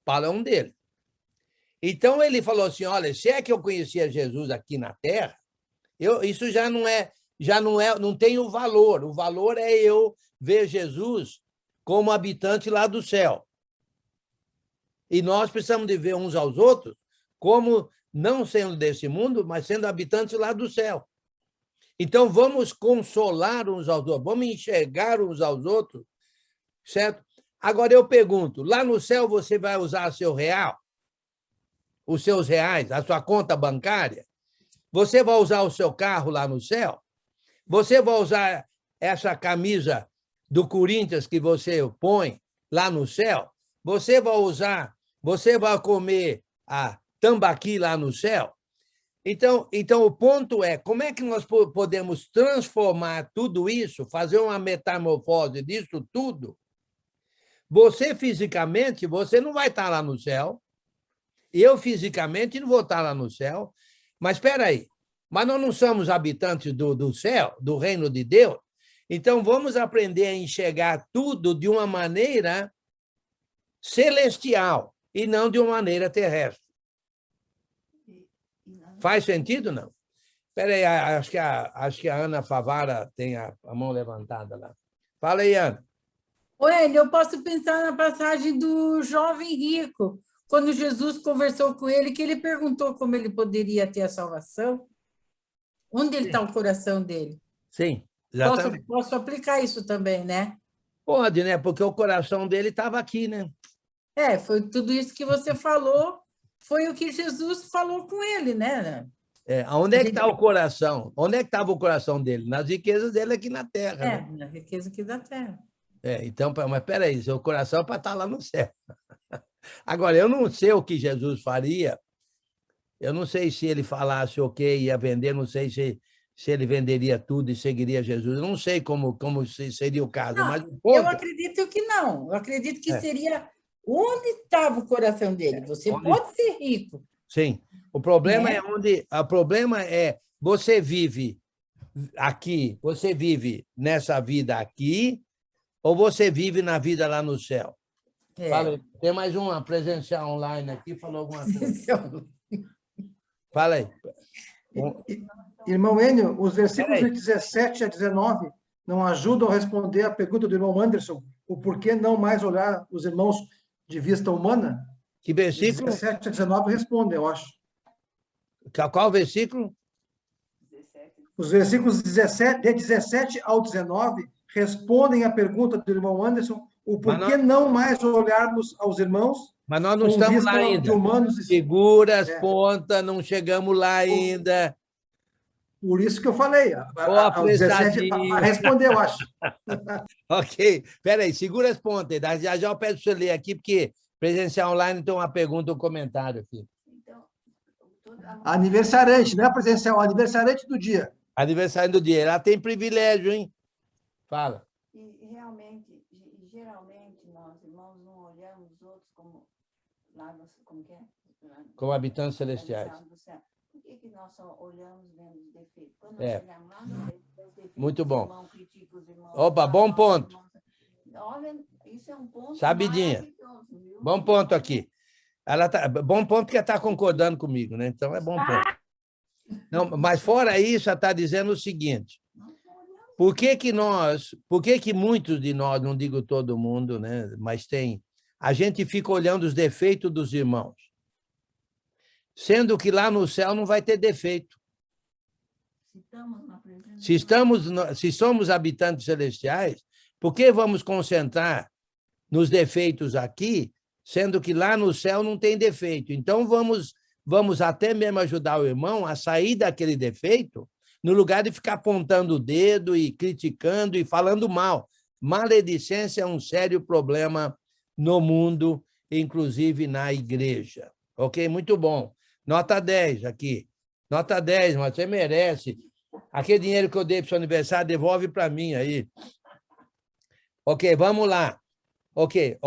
Paulo é um deles. Então, ele falou assim, olha, se é que eu conhecia Jesus aqui na Terra, isso não tem o valor. O valor é eu ver Jesus como habitante lá do céu. E nós precisamos de ver uns aos outros como não sendo desse mundo, mas sendo habitantes lá do céu. Então, vamos consolar uns aos outros, vamos enxergar uns aos outros, certo? Agora, eu pergunto, lá no céu você vai usar seu real? Os seus reais, a sua conta bancária? Você vai usar o seu carro lá no céu? Você vai usar essa camisa do Corinthians que você põe lá no céu? Você vai comer a tambaqui lá no céu? Então, o ponto é, como é que nós podemos transformar tudo isso, fazer uma metamorfose disso tudo? Você, fisicamente, você não vai estar lá no céu. Eu, fisicamente, não vou estar lá no céu. Mas espera aí, mas nós não somos habitantes do céu, do reino de Deus? Então, vamos aprender a enxergar tudo de uma maneira celestial e não de uma maneira terrestre. Faz sentido, não? Espera aí, acho que a Ana Favara tem a mão levantada lá. Fala aí, Ana. Oi, eu posso pensar na passagem do jovem rico, quando Jesus conversou com ele, que ele perguntou como ele poderia ter a salvação. Onde está o coração dele? Sim, exatamente. Posso aplicar isso também, né? Pode, né? Porque o coração dele estava aqui, né? Foi tudo isso que você falou, foi o que Jesus falou com ele, né? Onde é que está o coração? Onde é que estava o coração dele? Nas riquezas dele aqui na Terra. Né? Na riqueza aqui da Terra. Então, mas espera aí, seu coração é para estar lá no céu. Agora, eu não sei o que Jesus faria, eu não sei se ele falasse ia vender, não sei se ele venderia tudo e seguiria Jesus, eu não sei como seria o caso. Não, mas o ponto... Eu acredito que não, eu acredito que seria onde estava o coração dele. Você pode ser rico. Sim, o problema é você vive aqui, você vive nessa vida aqui, ou você vive na vida lá no céu? Fala, tem mais uma presencial online aqui, falou alguma coisa. Fala aí. Irmão Enio, os versículos de 17 a 19 não ajudam a responder a pergunta do irmão Anderson, o porquê não mais olhar os irmãos de vista humana? Que versículo? 17 a 19 respondem, eu acho. Qual versículo? Os versículos de 17 ao 19 respondem à pergunta do irmão Anderson, o porquê não mais olharmos aos irmãos. Mas nós não estamos lá ainda. Segura as pontas, não chegamos lá ainda. Por isso que eu falei. Ao 17 para responder, eu acho. Ok. Espera aí, segura as pontas. Já eu peço para você ler aqui, porque presencial online tem uma pergunta ou um comentário aqui. Aniversariante, não é presencial, aniversariante do dia. Aniversário do dia. Ela tem privilégio, hein? Fala. E geralmente, nós, irmãos, não olhamos os outros como que é? Como habitantes celestiais. Por que nós só olhamos vendo os defeitos? Quando nós chegamos lá, nós vemos os defeitos. Muito bom. Irmão, critica os irmãos, Opa, bom ponto. Olha, isso é um ponto Sabidinha. Bom ponto aqui. Bom ponto porque ela está concordando comigo, né? Então, é bom ponto. Não, mas fora isso, ela está dizendo o seguinte, por que muitos de nós, não digo todo mundo, né? Mas a gente fica olhando os defeitos dos irmãos, sendo que lá no céu não vai ter defeito. Se somos habitantes celestiais, por que vamos concentrar nos defeitos aqui, sendo que lá no céu não tem defeito? Então, vamos até mesmo ajudar o irmão a sair daquele defeito, no lugar de ficar apontando o dedo e criticando e falando mal. Maledicência é um sério problema no mundo, inclusive na igreja. Ok? Muito bom. Nota 10 aqui. Nota 10, mas você merece. Aquele dinheiro que eu dei para o seu aniversário, devolve para mim aí. Ok, vamos lá. Ok.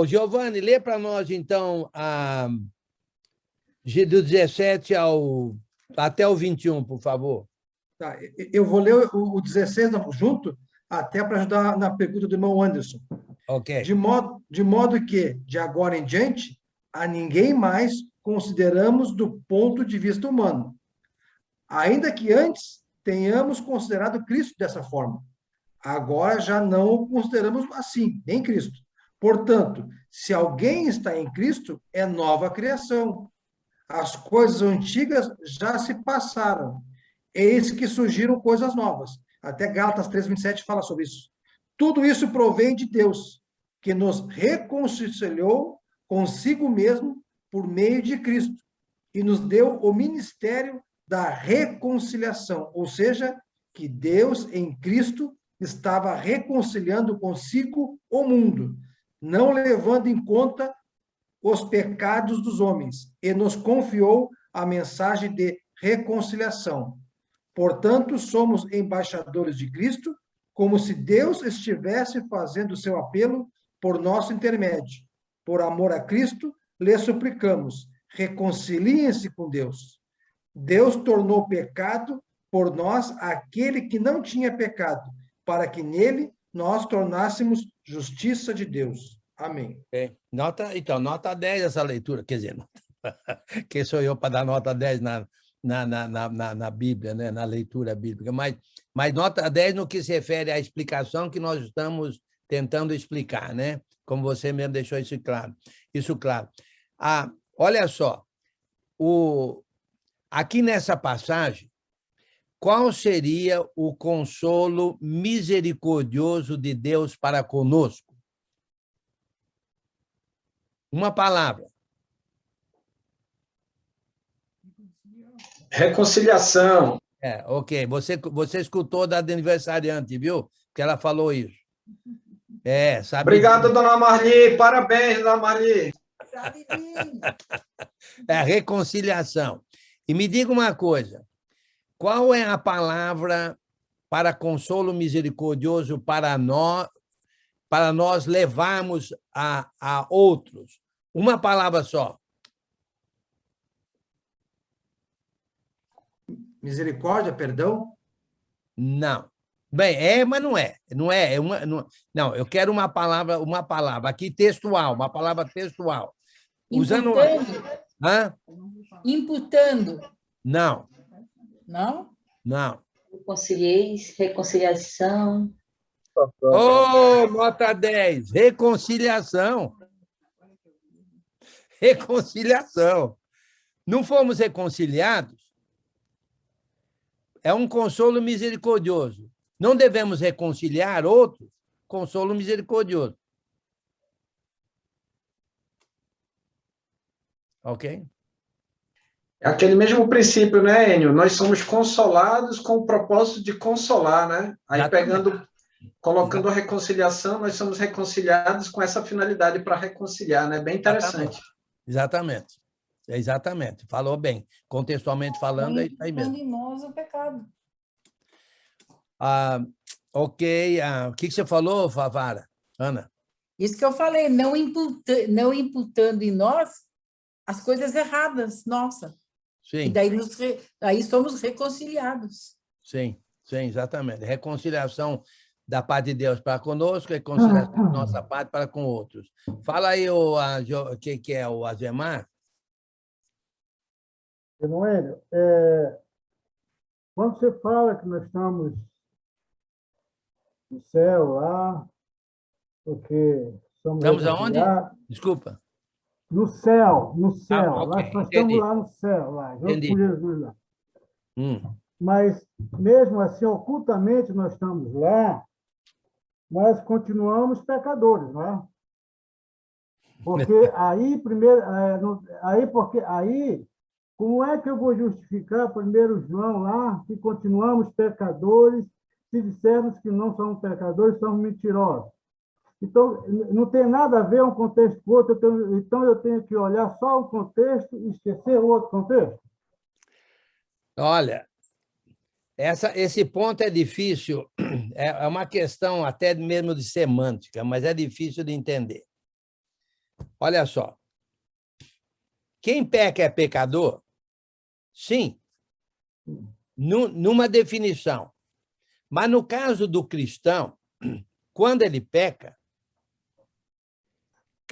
Giovanni, lê para nós, então, do 17 até o 21, por favor. Tá, eu vou ler o 16 junto, até para ajudar na pergunta do irmão Anderson. Ok. De modo que, de agora em diante, a ninguém mais consideramos do ponto de vista humano, ainda que antes tenhamos considerado Cristo dessa forma. Agora já não o consideramos assim, nem Cristo. Portanto, se alguém está em Cristo, é nova criação. As coisas antigas já se passaram. Eis que surgiram coisas novas. Até Gálatas 3:27 fala sobre isso. Tudo isso provém de Deus, que nos reconciliou consigo mesmo por meio de Cristo e nos deu o ministério da reconciliação, ou seja, que Deus em Cristo estava reconciliando consigo o mundo, não levando em conta os pecados dos homens, e nos confiou a mensagem de reconciliação. Portanto, somos embaixadores de Cristo, como se Deus estivesse fazendo seu apelo por nosso intermédio. Por amor a Cristo, lhe suplicamos, reconciliem-se com Deus. Deus tornou pecado por nós aquele que não tinha pecado, para que nele nós tornássemos justiça de Deus. Amém. Então, nota 10 essa leitura. Quer dizer, quem sou eu para dar nota 10 na Bíblia, né? Na leitura bíblica? Mas nota 10 no que se refere à explicação que nós estamos tentando explicar, né? Como você mesmo deixou isso claro. Olha só, aqui nessa passagem, qual seria o consolo misericordioso de Deus para conosco? Uma palavra. Reconciliação. Ok. Você escutou da aniversariante, viu? Que ela falou isso. Sabe? Obrigado, dona Marli. Parabéns, dona Marli. Reconciliação. E me diga uma coisa. Qual é a palavra para consolo misericordioso para nós levarmos a outros? Uma palavra só. Misericórdia, perdão? Não. Bem, mas não é. Não, eu quero uma palavra aqui textual, uma palavra textual. Imputando. Hã? Imputando. Não. Não? Não. Reconciliação. Nota 10. Reconciliação. Reconciliação. Não fomos reconciliados? É um consolo misericordioso. Não devemos reconciliar outros? Consolo misericordioso. Ok? É aquele mesmo princípio, né, Enio? Nós somos consolados com o propósito de consolar, né? Aí colocando a reconciliação, nós somos reconciliados com essa finalidade para reconciliar, né? Bem interessante. Exatamente. Falou bem. Contextualmente falando, é isso aí mesmo. Em nós o pecado. Ok. O que você falou, Favara? Ana? Isso que eu falei, não imputando em nós as coisas erradas, nossa. Sim. E daí somos reconciliados. Sim, exatamente. Reconciliação da parte de Deus para conosco, reconciliação da nossa parte para com outros. Fala aí o que é o Azemar. Emanuel, quando você fala que nós estamos no céu lá, porque somos... Estamos aonde? Desculpa. No céu. Okay. Nós estamos lá no céu, lá, junto Entendi. com Jesus lá. Mas, mesmo assim, ocultamente nós estamos lá, mas continuamos pecadores, não é? Porque aí, como é que eu vou justificar 1 João lá, que continuamos pecadores, se dissermos que não somos pecadores, somos mentirosos? Então, não tem nada a ver um contexto com o outro, então eu tenho que olhar só o contexto e esquecer o outro contexto? Olha, esse ponto é difícil, é uma questão até mesmo de semântica, mas é difícil de entender. Olha só, quem peca é pecador? Sim, numa definição. Mas no caso do cristão, quando ele peca,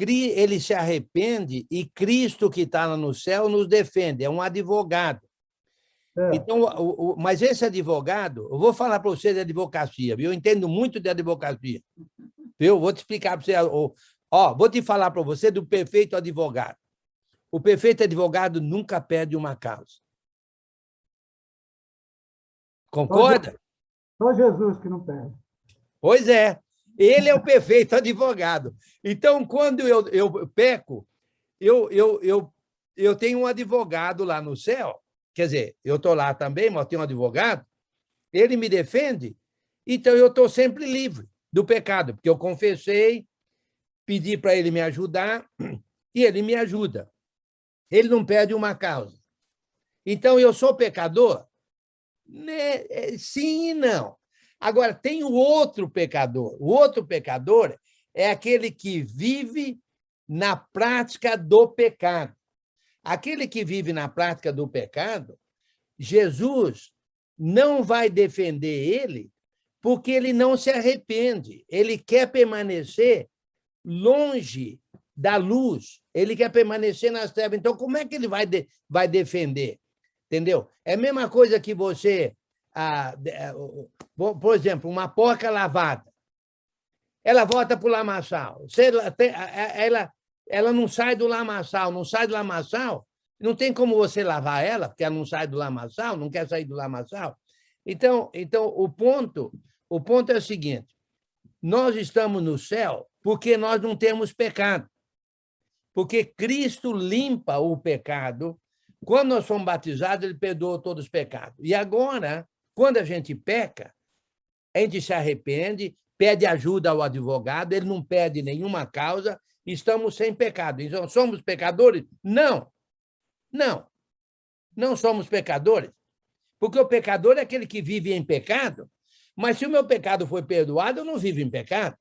ele se arrepende e Cristo que está no céu nos defende, é um advogado. Então, mas esse advogado, eu vou falar para você de advocacia, viu? Eu entendo muito de advocacia. Viu? Vou te explicar para você. Vou te falar para você do perfeito advogado. O perfeito advogado nunca perde uma causa. Concorda? Só Jesus que não perde. Pois é. Ele é o perfeito advogado. Então, quando eu peco, eu tenho um advogado lá no céu. Quer dizer, eu estou lá também, mas eu tenho um advogado. Ele me defende. Então, eu estou sempre livre do pecado, porque eu confessei, pedi para ele me ajudar e ele me ajuda. Ele não perde uma causa. Então, eu sou pecador? Né? Sim e não. Agora, tem o outro pecador. O outro pecador é aquele que vive na prática do pecado. Aquele que vive na prática do pecado, Jesus não vai defender ele porque ele não se arrepende. Ele quer permanecer longe da luz. Ele quer permanecer nas trevas. Então, como é que ele vai defender? Entendeu? É a mesma coisa que você... por exemplo, uma porca lavada. Ela volta para o lamaçal. Ela não sai do lamaçal, não tem como você lavar ela, porque ela não sai do lamaçal, não quer sair do lamaçal. Então o ponto é o seguinte, nós estamos no céu porque nós não temos pecado. Porque Cristo limpa o pecado. Quando nós somos batizados, ele perdoa todos os pecados. E agora, quando a gente peca, a gente se arrepende, pede ajuda ao advogado, ele não pede nenhuma causa, estamos sem pecado. Então, somos pecadores? Não. Não somos pecadores. Porque o pecador é aquele que vive em pecado, mas se o meu pecado foi perdoado, eu não vivo em pecado.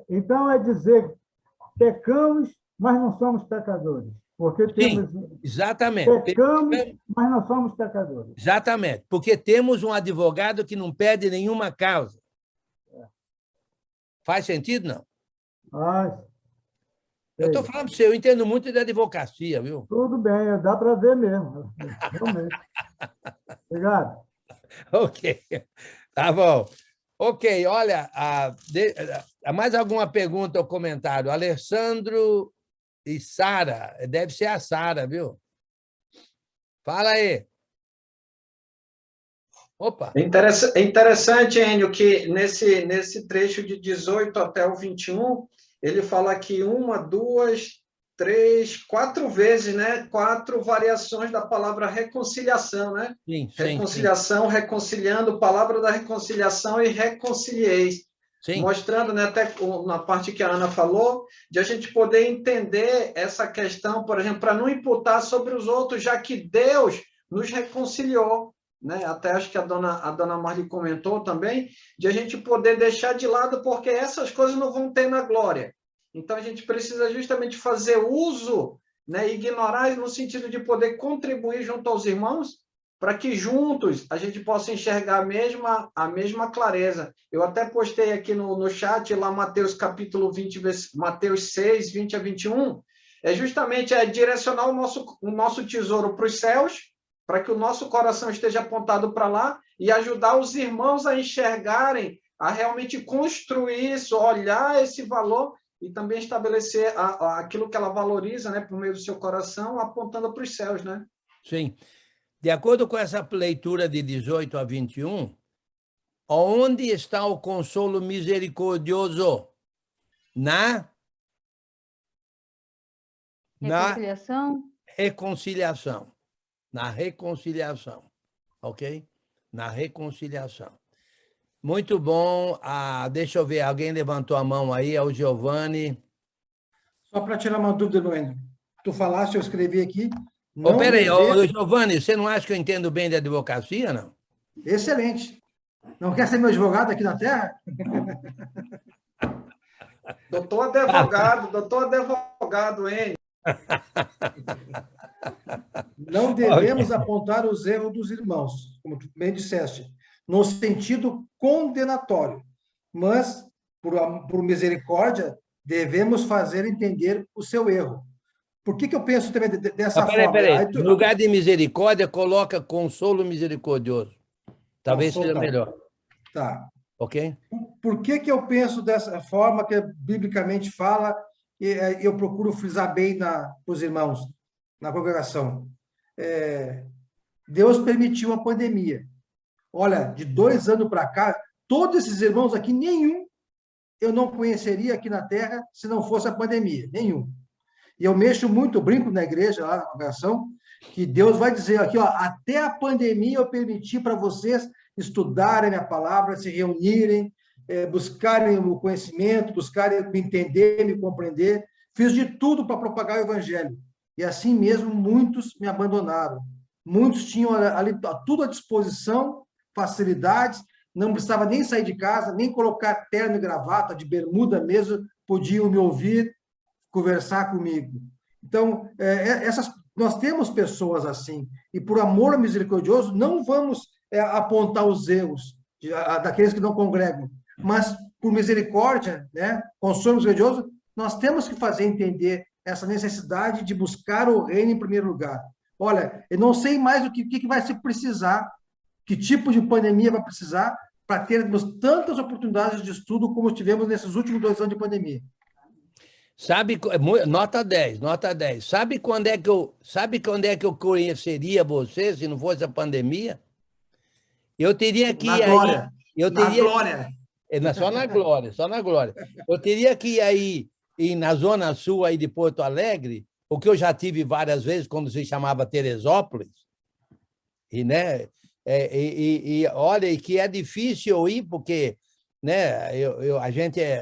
Então, é dizer, pecamos, mas não somos pecadores. Porque temos... Sim, exatamente. Pecamos, mas não somos pecadores. Exatamente, porque temos um advogado que não pede nenhuma causa. Faz sentido, não? Faz. Eu estou falando para você, eu entendo muito de advocacia, viu? Tudo bem, dá para ver mesmo. Realmente. Obrigado. Ok, tá bom. Ok, olha, mais alguma pergunta ou comentário? Alessandro e Sara, deve ser a Sara, viu? Fala aí. Opa. É interessante, Enio, que nesse trecho de 18 até o 21, ele fala aqui 1, 2, 3, 4 vezes, né? 4 variações da palavra reconciliação, né? Sim, reconciliação, sim. Reconciliando, palavra da reconciliação e reconcilieis. Sim. Mostrando, né, até na parte que a Ana falou, de a gente poder entender essa questão, por exemplo, para não imputar sobre os outros, já que Deus nos reconciliou, né? Até acho que a dona Marli comentou também, de a gente poder deixar de lado, porque essas coisas não vão ter na glória. Então, a gente precisa justamente fazer uso, né, ignorar no sentido de poder contribuir junto aos irmãos, para que juntos a gente possa enxergar a mesma clareza. Eu até postei aqui no chat, lá Mateus capítulo 20, Mateus 6, 20 a 21, é justamente direcionar o nosso tesouro para os céus, para que o nosso coração esteja apontado para lá e ajudar os irmãos a enxergarem, a realmente construir isso, olhar esse valor e também estabelecer aquilo que ela valoriza, né, por meio do seu coração, apontando para os céus, né? Sim. De acordo com essa leitura de 18 a 21, onde está o consolo misericordioso? Na reconciliação? Reconciliação. Na reconciliação, ok? Na reconciliação. Muito bom. Deixa eu ver, alguém levantou a mão aí, é o Giovanni. Só para tirar uma dúvida, Luendo. Tu falaste, eu escrevi aqui. Peraí, Giovanni, você não acha que eu entendo bem de advocacia, não? Excelente. Não quer ser meu advogado aqui na Terra? Doutor advogado, hein? Não devemos apontar os erros dos irmãos, como tu bem disseste, no sentido condenatório, mas por misericórdia, devemos fazer entender o seu erro. Por que eu penso também dessa forma? Peraí. No lugar de misericórdia, coloca consolo misericordioso. Talvez seja melhor. Tá. Ok? Por que eu penso dessa forma que biblicamente fala, e eu procuro frisar bem para os irmãos, na congregação? Deus permitiu a pandemia. Olha, de 2 anos para cá, todos esses irmãos aqui, nenhum eu não conheceria aqui na Terra se não fosse a pandemia. Nenhum. E eu mexo muito, brinco na igreja, lá na congregação, que Deus vai dizer aqui, ó, até a pandemia eu permiti para vocês estudarem a palavra, se reunirem, buscarem o conhecimento, buscarem me entender, me compreender. Fiz de tudo para propagar o evangelho. E assim mesmo, muitos me abandonaram. Muitos tinham ali tudo à disposição, facilidades, não precisava nem sair de casa, nem colocar terno e gravata, de bermuda mesmo, podiam me ouvir, conversar comigo. Então, nós temos pessoas assim, e por amor misericordioso, não vamos apontar os erros daqueles que não congregam, mas por misericórdia, né, consolo misericordioso, nós temos que fazer entender essa necessidade de buscar o reino em primeiro lugar. Olha, eu não sei mais o que vai se precisar, que tipo de pandemia vai precisar para termos tantas oportunidades de estudo como tivemos nesses últimos 2 anos de pandemia. Sabe, nota 10, nota 10. Sabe quando é que eu conheceria você se não fosse a pandemia? Eu teria que ir glória. Aí. Na glória. Só na glória, só na glória. Eu teria que ir aí na Zona Sul aí de Porto Alegre, o que eu já tive várias vezes quando se chamava Teresópolis, e, né, olha, e que é difícil eu ir, porque, né,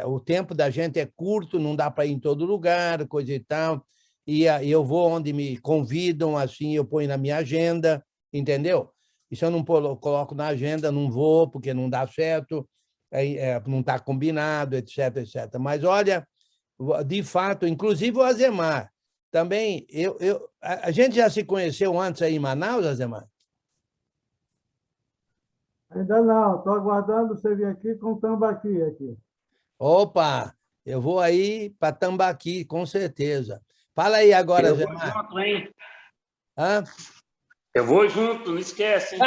o tempo da gente é curto, não dá para ir em todo lugar, coisa e tal, e eu vou onde me convidam, assim, eu ponho na minha agenda, entendeu? E se eu não coloco na agenda, não vou, porque não dá certo, não está combinado, etc, etc. Mas, olha, de fato, inclusive o Azemar, também, a gente já se conheceu antes aí em Manaus, Azemar? Ainda não, estou aguardando você vir aqui com o Tambaqui aqui. Opa, eu vou aí para Tambaqui, com certeza. Fala aí agora, eu Azemar. Eu vou junto, hein? Hã? Eu vou junto, não esquece, hein?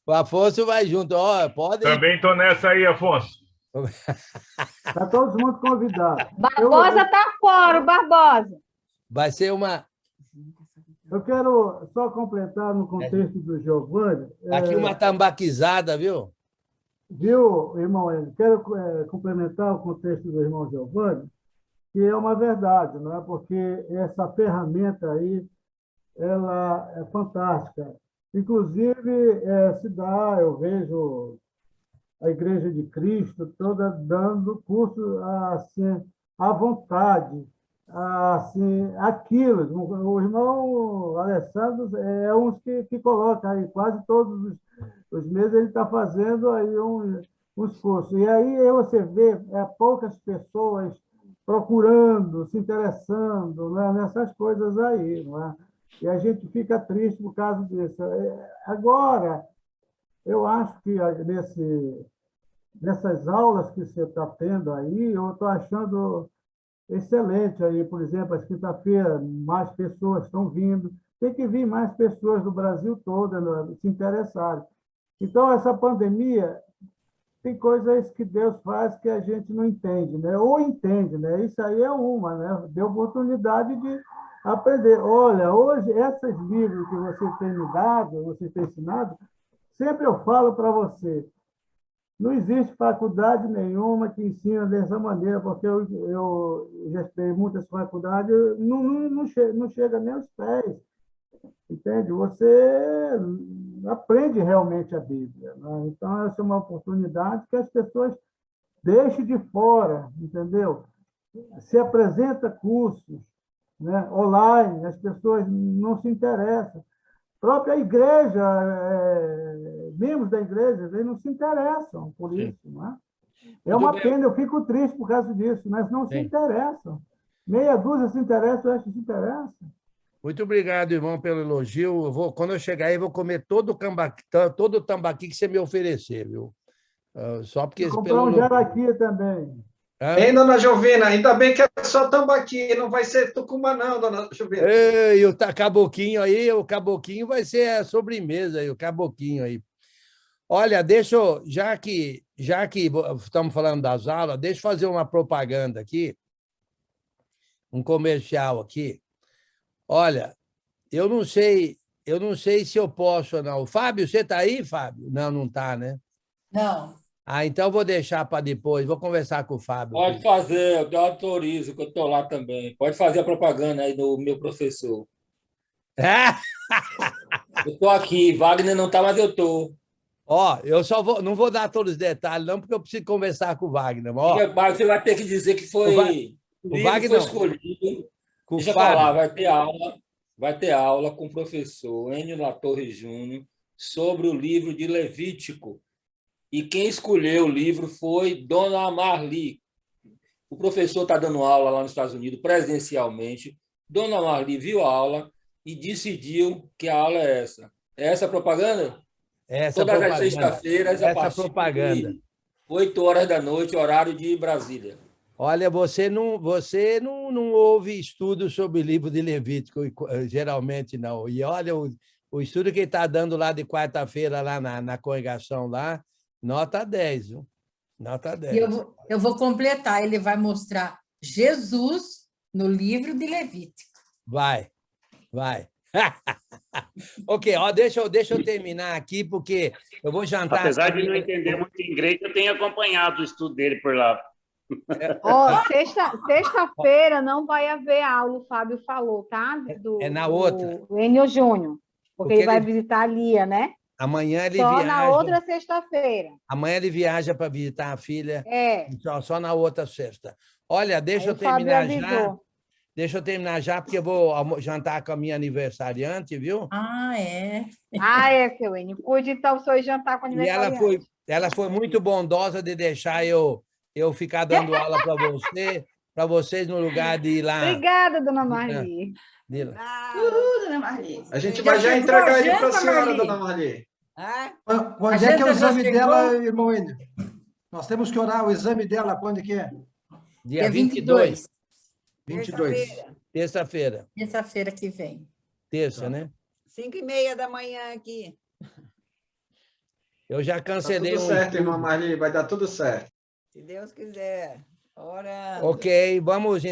O Afonso vai junto. Ó, pode ir. Também estou nessa aí, Afonso. Está todo mundo convidado. Barbosa está fora, o Barbosa. Vai ser uma... Eu quero só completar no contexto do Giovanni. Aqui uma tambaquizada, viu? Viu, irmão Hélio? Quero complementar o contexto do irmão Giovanni, que é uma verdade, não é? Porque essa ferramenta aí, ela é fantástica. Inclusive, eu vejo a Igreja de Cristo toda dando curso assim, à vontade, assim, aquilo. O irmão Alessandro é um que coloca aí, quase todos os meses ele está fazendo aí uns cursos. E aí você vê poucas pessoas procurando, se interessando, né, nessas coisas aí, não é? E a gente fica triste por causa disso. Agora, eu acho que nessas aulas que você está tendo aí, eu estou achando excelente aí, por exemplo, às quinta-feira, mais pessoas estão vindo. Tem que vir mais pessoas do Brasil todo, né, se interessarem. Então, essa pandemia, tem coisas que Deus faz que a gente não entende, né? Ou entende, né? Isso aí é uma, né? Deu oportunidade de aprender. Olha, hoje, esses livros que você tem me dado, você tem ensinado, sempre eu falo para você, não existe faculdade nenhuma que ensina dessa maneira, porque eu já estudei muitas faculdades, não chega nem aos pés, entende? Você aprende realmente a Bíblia, né? Então, essa é uma oportunidade que as pessoas deixem de fora, entendeu? Se apresenta cursos, né, online, as pessoas não se interessam. A própria igreja, membros da igreja, eles não se interessam por isso. Não é? É uma pena, eu fico triste por causa disso, mas não se interessam. Meia dúzia se interessa, o resto se interessa. Muito obrigado, irmão, pelo elogio. Quando eu chegar aí, eu vou comer todo o tambaqui que você me oferecer, viu? Só porque... Comprar um jaraqui também. Hein, dona Jovina? Ainda bem que é só tambaqui, não vai ser tucumã, não, dona Jovina. Ei, o caboquinho aí, o caboquinho vai ser a sobremesa aí, o caboquinho aí. Olha, já que estamos falando das aulas, deixa eu fazer uma propaganda aqui, um comercial aqui. Olha, eu não sei se eu posso ou não. Fábio, você está aí, Fábio? Não está, né? Não. Então vou deixar para depois, vou conversar com o Fábio. Pode fazer, eu autorizo, que eu estou lá também. Pode fazer a propaganda aí do meu professor. Eu estou aqui, Wagner não está, mas eu estou. Eu não vou dar todos os detalhes, não, porque eu preciso conversar com o Wagner. Mas você vai ter que dizer que foi. O Wagner foi escolhido. Deixa eu falar, vai ter aula com o professor Enio Latorre Júnior sobre o livro de Levítico. E quem escolheu o livro foi Dona Marli. O professor está dando aula lá nos Estados Unidos presencialmente. Dona Marli viu a aula e decidiu que a aula é essa. É essa a propaganda? Todas as sextas-feiras, a partir de 8 horas da noite, horário de Brasília. Olha, você não ouve estudo sobre o livro de Levítico, geralmente não. E olha, o estudo que ele está dando lá de quarta-feira, lá na congregação, lá, nota 10, viu? Nota 10. E eu vou completar, ele vai mostrar Jesus no livro de Levítico. Vai. Ok, deixa eu terminar aqui, porque eu vou jantar... Apesar de não entender muito inglês, eu tenho acompanhado o estudo dele por lá. Sexta-feira não vai haver aula, o Fábio falou, tá? É na outra. Do Enio Júnior, porque ele vai visitar a Lia, né? Amanhã ele só viaja. Na outra sexta-feira. Amanhã ele viaja para visitar a filha. Só na outra sexta. Olha, deixa eu terminar já. Deixa eu terminar já, porque eu vou jantar com a minha aniversariante, viu? Seu Enio. Cuide, então, o seu jantar com a aniversariante. E ela foi muito bondosa de deixar eu ficar dando aula para vocês, no lugar de ir lá. Obrigada, dona Marli. Dona Marli. A gente vai já entregar ele para a senhora, dona Marli. Quando é que é o exame dela, irmão Enio? Nós temos que orar o exame dela, quando que é? Dia 22. 22. Terça-feira. Terça-feira que vem. Terça, né? 5h30 da manhã aqui. Eu já cancelei tudo certo, irmã Marli, vai dar tudo certo. Se Deus quiser. Ora. Ok, vamos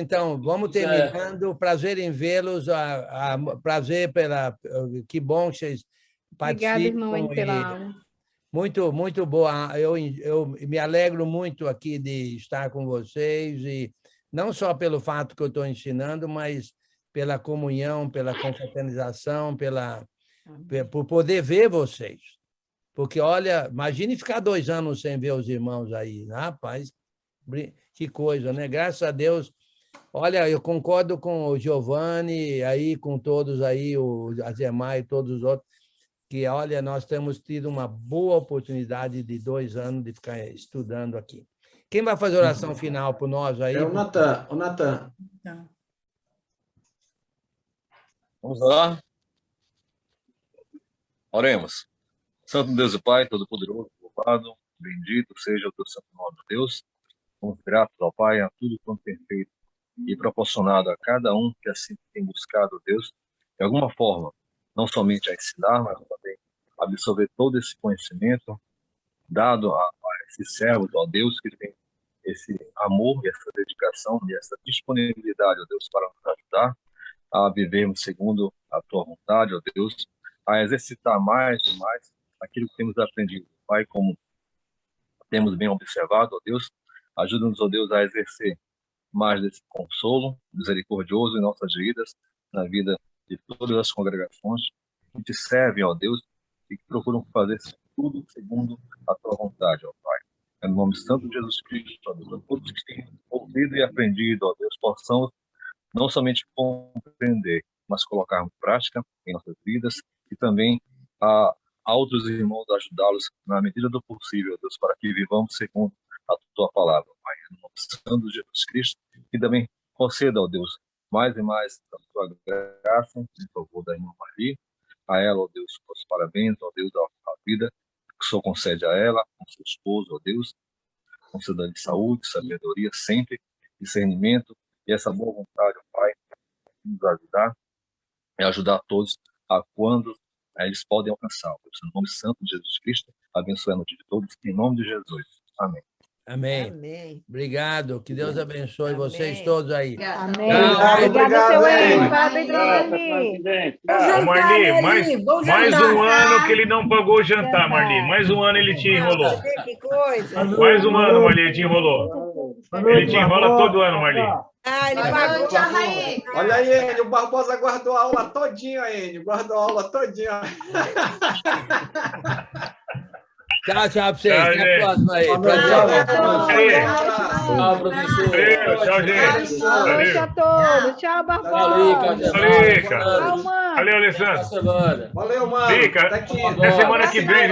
terminando. Prazer em vê-los. Prazer que bom que vocês participam. Obrigada, irmão, pela aula. Muito boa. Eu me alegro muito aqui de estar com vocês, e não só pelo fato que eu estou ensinando, mas pela comunhão, pela confraternização, por poder ver vocês. Porque, olha, imagine ficar 2 anos sem ver os irmãos aí. Rapaz, que coisa, né? Graças a Deus. Olha, eu concordo com o Giovanni, aí, com todos aí, o Azemar e todos os outros, que, olha, nós temos tido uma boa oportunidade de 2 anos de ficar estudando aqui. Quem vai fazer oração final por nós aí? É o Natan. Vamos lá? Oremos. Santo Deus e Pai, Todo-Poderoso, louvado, bendito seja o teu santo nome, Deus. Somos gratos ao Pai a tudo quanto tem feito e proporcionado a cada um que assim tem buscado, Deus, de alguma forma, não somente a ensinar, mas também absorver todo esse conhecimento dado a esses servos, ó Deus, que tem esse amor, essa dedicação e essa disponibilidade, ó Deus, para nos ajudar a vivermos segundo a tua vontade, ó Deus, a exercitar mais e mais aquilo que temos aprendido. Pai, como temos bem observado, ó Deus, ajuda-nos, ó Deus, a exercer mais desse consolo misericordioso em nossas vidas, na vida de todas as congregações que te servem, ó Deus, e que procuram fazer tudo segundo a tua vontade, ó Pai. É no nome santo de Jesus Cristo, ó Deus, a todos que têm ouvido e aprendido, ó Deus, possamos não somente compreender, mas colocar em prática em nossas vidas, e também a outros irmãos ajudá-los na medida do possível, ó Deus, para que vivamos segundo a tua palavra, Pai. É no nome santo de Jesus Cristo, e também conceda, ó Deus, mais e mais a tua graça, em favor da irmã Maria, a ela, ó Deus, os parabéns, ó Deus, a vida que o Senhor concede a ela, com seu esposo, ó Deus, concedendo saúde, sabedoria, sempre, discernimento e essa boa vontade, ó Pai, nos ajudar e ajudar todos a quando eles podem alcançar. No nome santo de Jesus Cristo, abençoe a noite de todos, em nome de Jesus. Amém. Amém. Amém. Obrigado. Que Deus abençoe Amém. vocês todos aí. Amém. Obrigada, seu Enio. Parabéns, Marli. Marli, mais um ano que ele não pagou o jantar, Marli. Mais um ano ele te enrolou. Que coisa. Mais um ano, Marli, ele te enrolou. Ele te enrola todo ano, Marli. Ah, ele pagou. Olha aí, Enio, o Barbosa guardou a aula todinha, Enio. Guardou a aula todinha. Tchau, tchau pra vocês. Até a próxima aí. Tchau, professor. Tchau, gente. Boa noite a todos. Tchau, Barbosa. Valeu, Alessandro. Valeu, mano. Até semana que vem, viu?